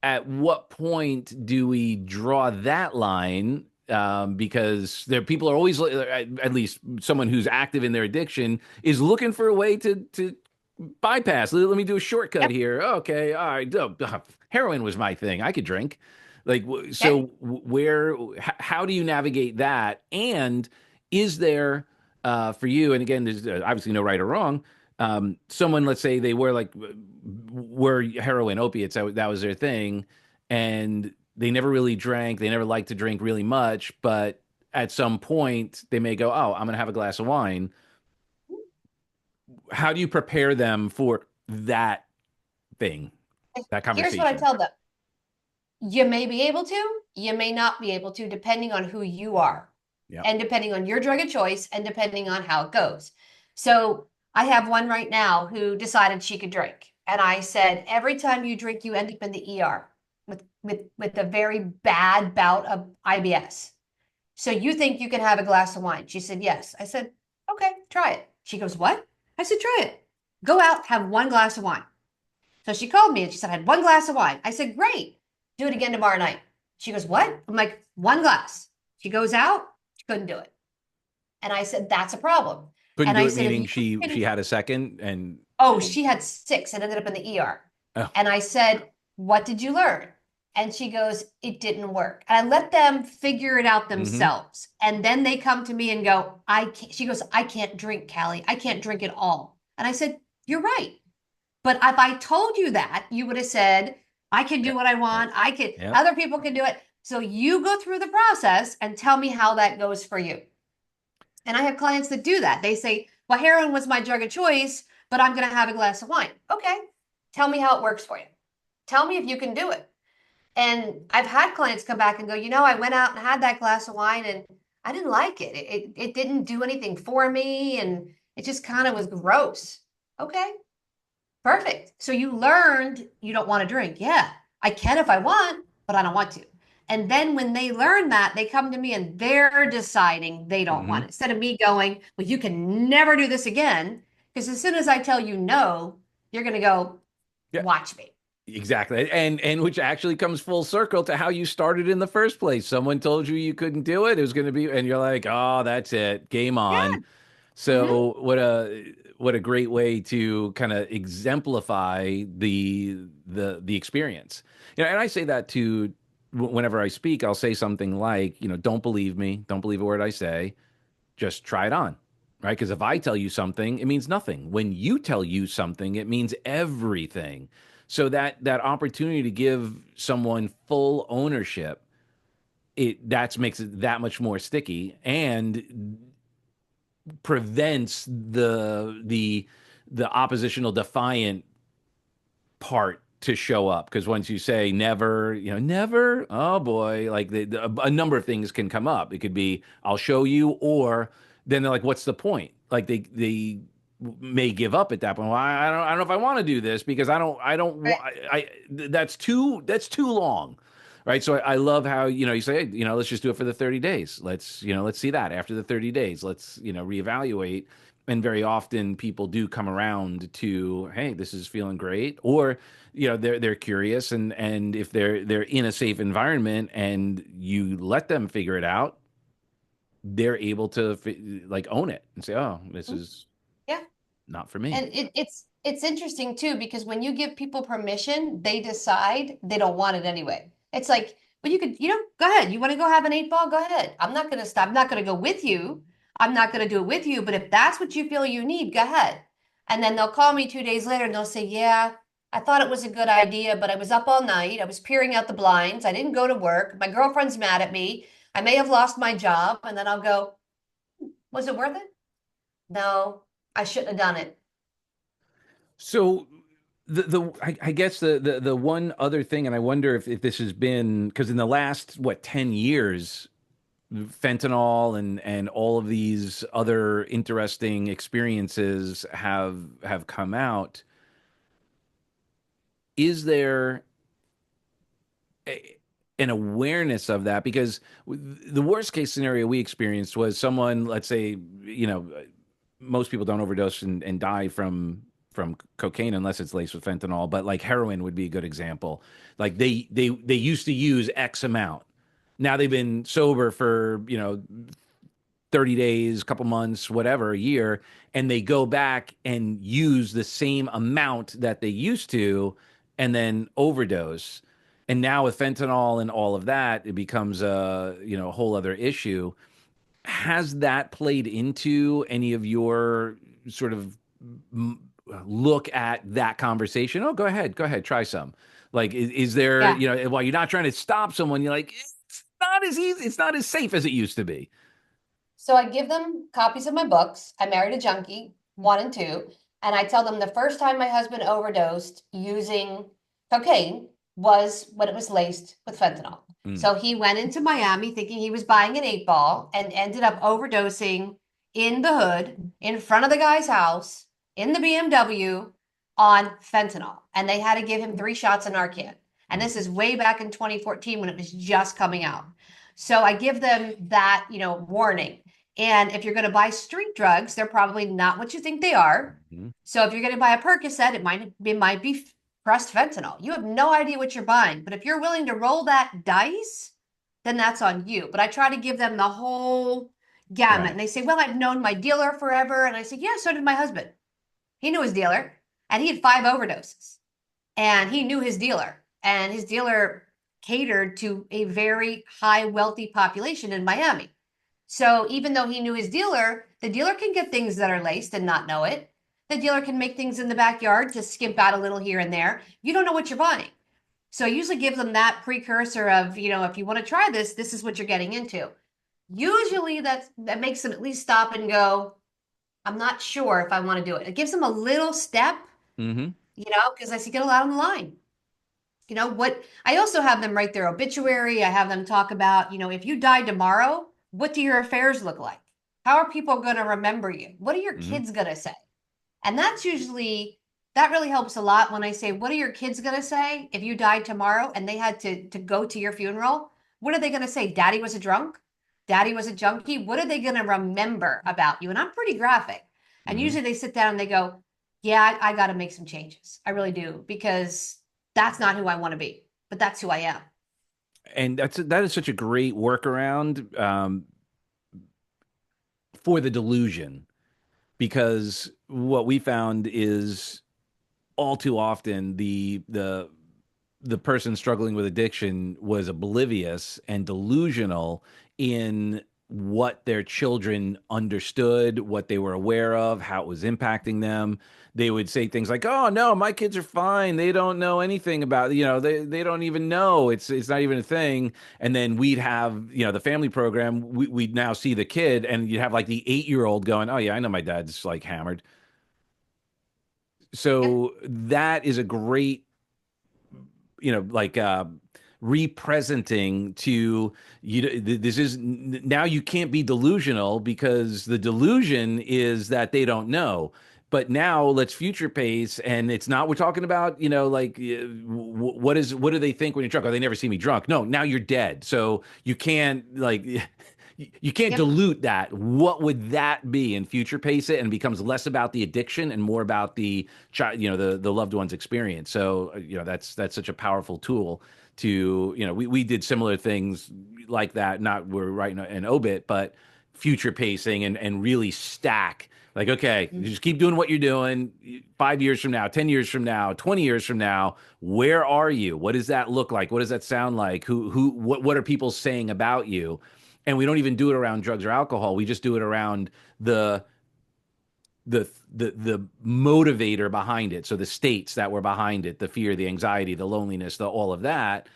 At what point do we draw that line? Because people are always, at least someone who's active in their addiction, is looking for a way to bypass. Let me do a shortcut Yep. here. Okay, all right. Heroin was my thing. I could drink. Like, so Okay. how do you navigate that? And is there, for you, and again, there's obviously no right or wrong, someone, let's say they were heroin, opiates, that was their thing, and they never really drank, they never liked to drink really much, but at some point they may go, oh, I'm gonna have a glass of wine. How do you prepare them for that thing, that Here's what I conversation? tell them. You may be able to, you may not be able to, depending on who you are Yeah. and depending on your drug of choice and depending on how it goes. So I have one right now who decided she could drink. And I said, every time you drink, you end up in the ER with a very bad bout of IBS. So you think you can have a glass of wine? She said, yes. I said, okay, try it. She goes, what? I said, try it. Go out, have one glass of wine. So she called me and she said, I had one glass of wine. I said, great. Do it again tomorrow night. She goes, what? I'm like, one glass. She goes out. She couldn't do it. And I said, that's a problem. Couldn't And do I it, said, if meaning you she can, had a second and oh, she had six and ended up in the ER. oh. And I said, what did you learn? And she goes, it didn't work. And I let them figure it out Hmm. themselves. And then they come to me and go, I can't. She goes, I can't drink, Callie. I can't drink at all. And I said, you're right. But if I told you that, you would have said, I can Yeah. do what I Right. want. I can, Yep. other people can do it. So you go through the process and tell me how that goes for you. And I have clients that do that. They say, well, heroin was my drug of choice, but I'm going to have a glass of wine. Okay. Tell me how it works for you. Tell me if you can do it. And I've had clients come back and go, I went out and had that glass of wine and I didn't like it. It didn't do anything for me. And it just kind of was gross. Okay. Perfect. So you learned you don't want to drink. Yeah, I can if I want, but I don't want to. And then when they learn that, they come to me and they're deciding they don't want Hmm. it. Instead of me going, well, you can never do this again. Because as soon as I tell you no, you're going to go, Yeah, watch me. exactly. And which actually comes full circle to how you started in the first place. Someone told you you couldn't do it. It was going to be, and you're like, oh, that's it. Game on. Yeah. Hmm. So what a great way to kind of exemplify the experience. And I say that to whenever I speak, I'll say something like, don't believe me, don't believe a word I say, just try it on. Right? Because if I tell you something, it means nothing. When you tell you something, it means everything. So that opportunity to give someone full ownership, it makes it that much more sticky and prevents the oppositional defiant part to show up, because once you say never, never, oh boy, like a number of things can come up. It could be I'll show you, or then they're like, what's the point? Like they may give up at that point. Well, I don't know if I want to do this because I don't want Right. that's too long. Right. So I love how, you say, hey, let's just do it for the 30 days. Let's see that after the 30 days. Let's, reevaluate. And very often people do come around to, hey, this is feeling great. Or, they're curious, and if they're in a safe environment and you let them figure it out, they're able to like own it and say, oh, this Mhm. is Yeah. not for me. And it's interesting too, because when you give people permission, they decide they don't want it anyway. It's like, well, go ahead. You want to go have an 8 ball? Go ahead. I'm not going to stop. I'm not going to go with you. I'm not going to do it with you. But if that's what you feel you need, go ahead. And then they'll call me 2 days later and they'll say, yeah, I thought it was a good idea, but I was up all night. I was peering out the blinds. I didn't go to work. My girlfriend's mad at me. I may have lost my job. And then I'll go, was it worth it? No, I shouldn't have done it. So I guess the one other thing, and I wonder if this has been, because in the last, 10 years, fentanyl and all of these other interesting experiences have come out. Is there a, an awareness of that? Because the worst case scenario we experienced was someone, let's say, most people don't overdose and die from cocaine unless it's laced with fentanyl, but like heroin would be a good example. Like they used to use X amount. Now they've been sober for, 30 days, a couple months, whatever, a year, and they go back and use the same amount that they used to and then overdose. And now with fentanyl and all of that, it becomes a whole other issue. Has that played into any of your sort of look at that conversation? Oh, go ahead, try some. Like, is there, Yeah. while you're not trying to stop someone, you're like, it's not as easy, it's not as safe as it used to be. So I give them copies of my books. I Married a Junkie, 1 and 2. And I tell them the first time my husband overdosed using cocaine was when it was laced with fentanyl. Mm. So he went into Miami thinking he was buying an 8 ball and ended up overdosing in the hood, in front of the guy's house, in the BMW on fentanyl. And they had to give him 3 shots of Narcan. And Mm. this is way back in 2014 when it was just coming out. So I give them that, warning. And if you're going to buy street drugs, they're probably not what you think they are. Mm. So if you're going to buy a Percocet, it might be pressed fentanyl. You have no idea what you're buying. But if you're willing to roll that dice, then that's on you. But I try to give them the whole gamut. Right. And they say, well, I've known my dealer forever. And I said, yeah, so did my husband. He knew his dealer and he had 5 overdoses and he knew his dealer. And his dealer catered to a very high, wealthy population in Miami. So even though he knew his dealer, the dealer can get things that are laced and not know it. The dealer can make things in the backyard to skimp out a little here and there. You don't know what you're buying. So I usually give them that precursor of, if you want to try this, this is what you're getting into. Usually that makes them at least stop and go, I'm not sure if I want to do it. It gives them a little step, Hmm. because I see get a lot on the line. What I also have them write their obituary. I have them talk about, if you die tomorrow, what do your affairs look like? How are people going to remember you? What are your Hmm. kids going to say? And that really helps a lot when I say, what are your kids going to say if you died tomorrow and they had to go to your funeral? What are they going to say? Daddy was a drunk? Daddy was a junkie? What are they going to remember about you? And I'm pretty graphic. And Hmm. usually they sit down and they go, yeah, I got to make some changes. I really do, because that's not who I want to be, but that's who I am. And that is such a great workaround for the delusion, because what we found is all too often the person struggling with addiction was oblivious and delusional in what their children understood, what they were aware of, how it was impacting them. They would say things like, "Oh no, my kids are fine. They don't know anything about, they don't even know. It's not even a thing." And then we'd have, the family program, we'd now see the kid and you'd have like the 8-year-old going, "Oh yeah, I know my dad's like hammered." Yep. So that is a great, like representing to you. This is now you can't be delusional because the delusion is that they don't know. But now let's future pace, and it's not. We're talking about, like what do they think when you're drunk? Oh, they never see me drunk. No, now you're dead, so you can't like. You can't Yep. dilute that. What would that be? And future pace it, and becomes less about the addiction and more about the child, the loved one's experience. So that's such a powerful tool to, we did similar things like that. Not we're writing an obit, but future pacing and really stack. Like, okay, just keep doing what you're doing. 5 years from now, 10 years from now, 20 years from now, where are you? What does that look like? What does that sound like? What are people saying about you? And we don't even do it around drugs or alcohol. We just do it around the the motivator behind it. So the states that were behind it, the fear, the anxiety, the loneliness, the all of that.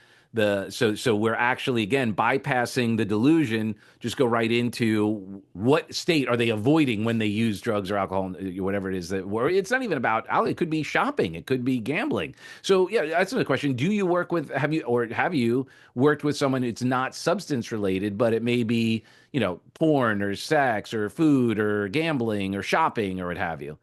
So we're actually again bypassing the delusion, just go right into what state are they avoiding when they use drugs or alcohol, whatever it is that, or it's not even about alcohol. It could be shopping, it could be gambling. So yeah, that's another question. Do you work with, have you worked with someone, it's not substance related, but it may be, porn or sex or food or gambling or shopping or what have you?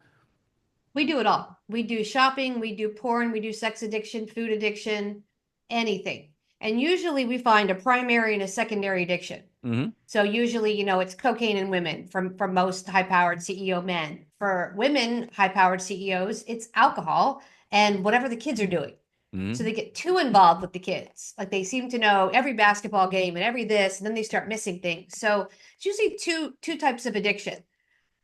We do it all. We do shopping, we do porn, we do sex addiction, food addiction, anything. And usually we find a primary and a secondary addiction. Hmm. So usually, it's cocaine in women from most high-powered CEO men. For women, high-powered CEOs, it's alcohol and whatever the kids are doing. So Hmm. they get too involved with the kids. Like they seem to know every basketball game and every this, and then they start missing things. So it's usually two types of addiction.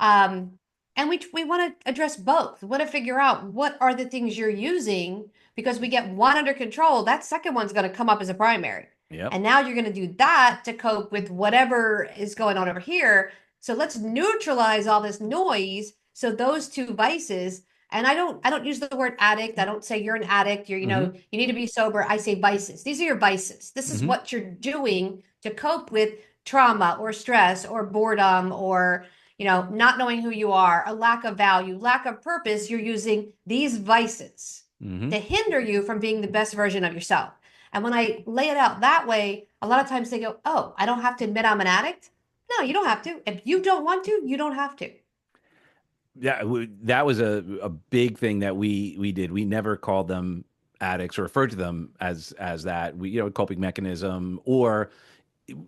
Um, and we want to address both. We want to figure out what are the things you're using, because we get one under control, that second one's going to come up as a primary. Yep. And now you're going to do that to cope with whatever is going on over here. So let's neutralize all this noise. So those two vices, and I don't use the word addict. I don't say you're an addict. Hmm. You need to be sober. I say vices. These are your vices. This is Hmm. what you're doing to cope with trauma or stress or boredom or not knowing who you are, a lack of value, lack of purpose. You're using these vices Hmm. to hinder you from being the best version of yourself. And when I lay it out that way, a lot of times they go, "Oh, I don't have to admit I'm an addict." No, you don't have to. If you don't want to, you don't have to. Yeah, that was a big thing that we did. We never called them addicts or referred to them as that. We, coping mechanism, or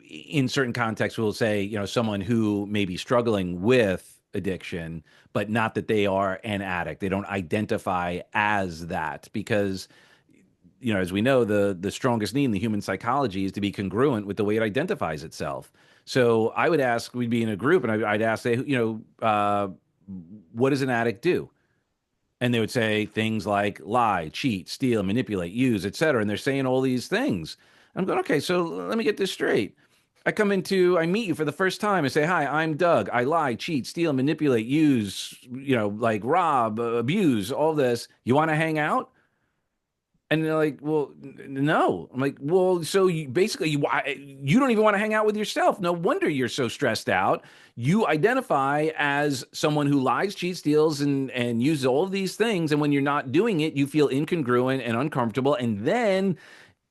in certain contexts we'll say, someone who may be struggling with addiction, but not that they are an addict. They don't identify as that because, as we know, the strongest need in the human psychology is to be congruent with the way it identifies itself. So I would ask, we'd be in a group, and I'd ask, say, what does an addict do? And they would say things like lie, cheat, steal, manipulate, use, etc. And they're saying all these things. I'm going, okay, so let me get this straight. I meet you for the first time and say, hi, I'm Doug. I lie, cheat, steal, manipulate, use, like rob, abuse, all this. You want to hang out? And they're like, well, no. I'm like, well, so you basically you don't even want to hang out with yourself. No wonder you're so stressed out. You identify as someone who lies, cheats, steals, and uses all of these things. And when you're not doing it, you feel incongruent and uncomfortable. And then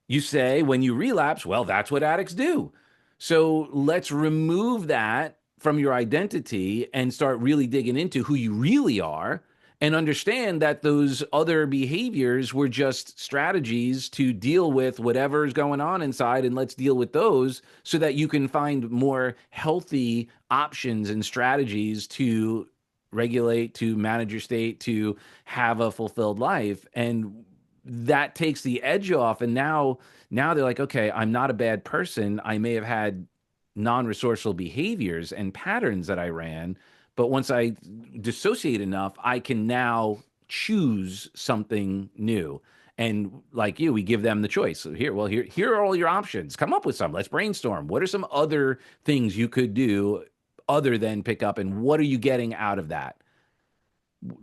you say when you relapse, well, that's what addicts do. So let's remove that from your identity and start really digging into who you really are and understand that those other behaviors were just strategies to deal with whatever's going on inside. And let's deal with those so that you can find more healthy options and strategies to regulate, to manage your state, to have a fulfilled life. And that takes the edge off. And now they're like, okay, I'm not a bad person. I may have had non-resourceful behaviors and patterns that I ran, but once I dissociate enough, I can now choose something new. And like you, we give them the choice. So here are all your options. Come up with some. Let's brainstorm. What are some other things you could do other than pick up, and what are you getting out of that?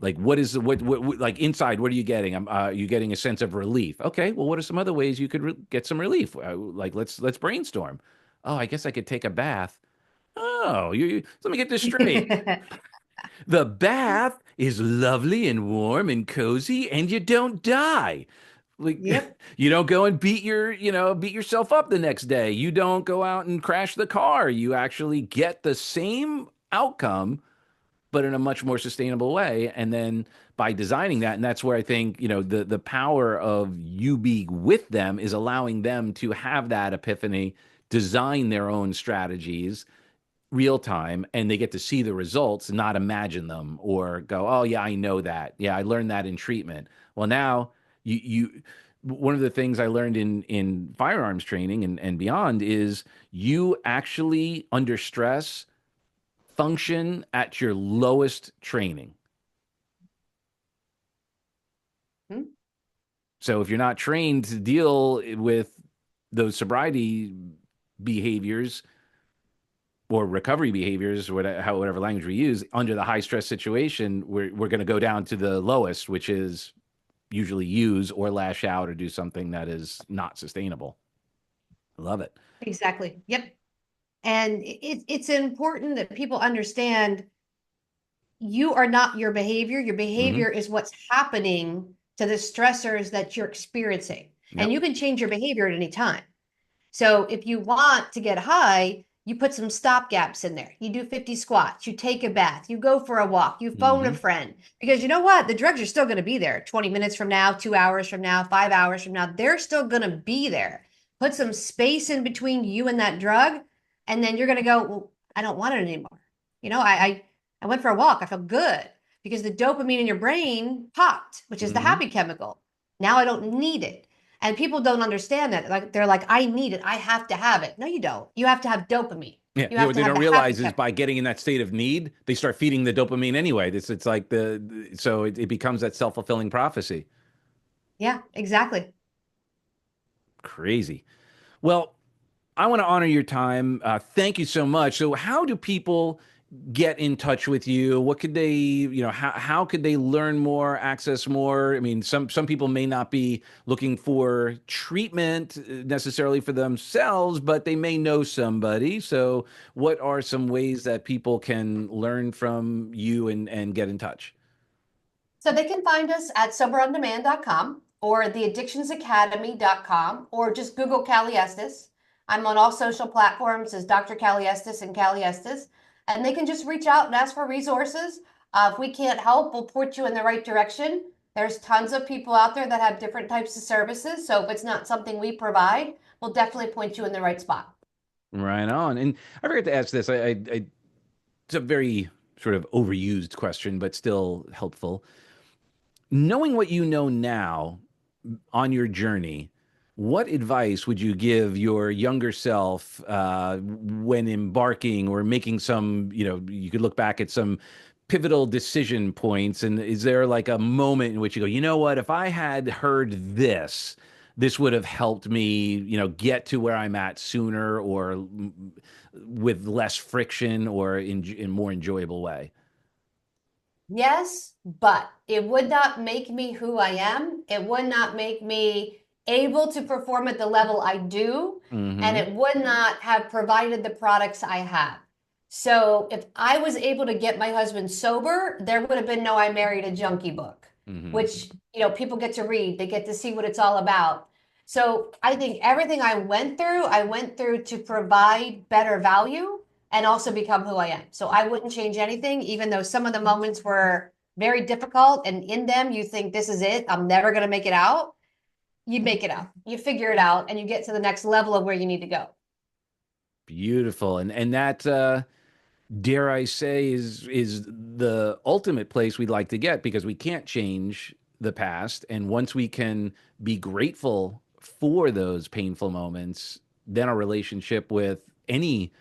Like what is what like inside, what are you getting? You getting a sense of relief? Okay, well, what are some other ways you could get some relief? Like let's brainstorm. Oh, I guess I could take a bath. Oh, let me get this straight. The bath is lovely and warm and cozy, and you don't die. Like Yep. you don't go and beat yourself up the next day. You don't go out and crash the car. You actually get the same outcome but in a much more sustainable way. And then by designing that, and that's where I think, the power of you being with them is allowing them to have that epiphany, design their own strategies real time, and they get to see the results, not imagine them or go, oh yeah, I know that. Yeah, I learned that in treatment. Well, now you one of the things I learned in firearms training and beyond is you actually under stress function at your lowest training. Hmm. So if you're not trained to deal with those sobriety behaviors or recovery behaviors, whatever language we use, under the high stress situation, we're going to go down to the lowest, which is usually use or lash out or do something that is not sustainable. I love it. Exactly. Yep. And it's important that people understand you are not your behavior. Your Hmm. behavior is what's happening to the stressors that you're experiencing. And Yep. you can change your behavior at any time. So if you want to get high, you put some stop gaps in there. You do 50 squats, you take a bath, you go for a walk, you phone a Hmm. friend. Because you know what? The drugs are still going to be there 20 minutes from now, 2 hours from now, 5 hours from now. They're still going to be there. Put some space in between you and that drug, and then you're going to go, well, I don't want it anymore. I went for a walk. I felt good because the dopamine in your brain popped, which is the Hmm. happy chemical. Now I don't need it. And people don't understand that. Like they're like, I need it. I have to have it. No, you don't. You have to have dopamine. Yeah, You have what to they have don't the happy realize is chemical. by getting in that state of need, they start feeding the dopamine anyway. It's like so it becomes that self-fulfilling prophecy. Yeah, exactly. Crazy. Well, I want to honor your time. Thank you so much. So, how do people get in touch with you? What could they, how could they learn more, access more? I mean, some people may not be looking for treatment necessarily for themselves, but they may know somebody. So, what are some ways that people can learn from you and get in touch? So they can find us at soberondemand.com or theaddictionsacademy.com or just Google Cali Estes. I'm on all social platforms as Dr. Cali Estes and Cali Estes. And they can just reach out and ask for resources. If we can't help, we'll put you in the right direction. There's tons of people out there that have different types of services. So if it's not something we provide, we'll definitely point you in the right spot. Right on. And I forgot to ask this. It's a very sort of overused question, but still helpful. Knowing what you know now on your journey, what advice would you give your younger self when embarking or making some, you could look back at some pivotal decision points? And is there like a moment in which you go, you know what, if I had heard this would have helped me, get to where I'm at sooner or with less friction or in more enjoyable way? Yes, but it would not make me who I am. It would not make me able to perform at the level I do, and Mm-hmm. it would not have provided the products I have. So if I was able to get my husband sober, there would have been no I Married a Junkie book, Mm-hmm. which, people get to read, they get to see what it's all about. So I think everything I went through to provide better value and also become who I am. So I wouldn't change anything, even though some of the moments were very difficult. And in them, you think, this is it. I'm never going to make it out. You make it out, you figure it out, and you get to the next level of where you need to go. Beautiful. And that dare I say is the ultimate place we'd like to get because we can't change the past. And once we can be grateful for those painful moments, then our relationship with any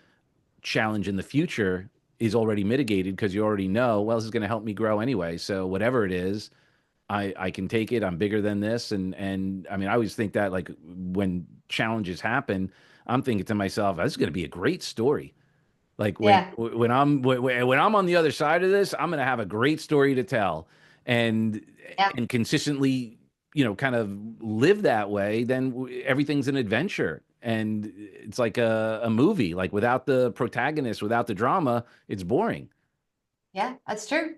challenge in the future is already mitigated because you already know, well, this is going to help me grow anyway. So whatever it is, I can take it. I'm bigger than this. And I mean, I always think that like when challenges happen, I'm thinking to myself, this is going to be a great story. Like Yeah. when I'm on the other side of this, I'm going to have a great story to tell, and Yeah. and consistently, kind of live that way. Then everything's an adventure, and it's like a movie. Like without the protagonist, without the drama, it's boring. Yeah. That's true.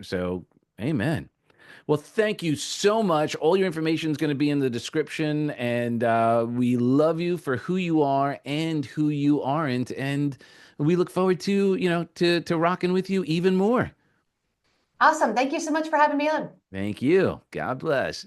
So, amen. Well, thank you so much. All your information is going to be in the description, and we love you for who you are and who you aren't, and we look forward to to rocking with you even more. Awesome. Thank you so much for having me on. Thank you. God bless.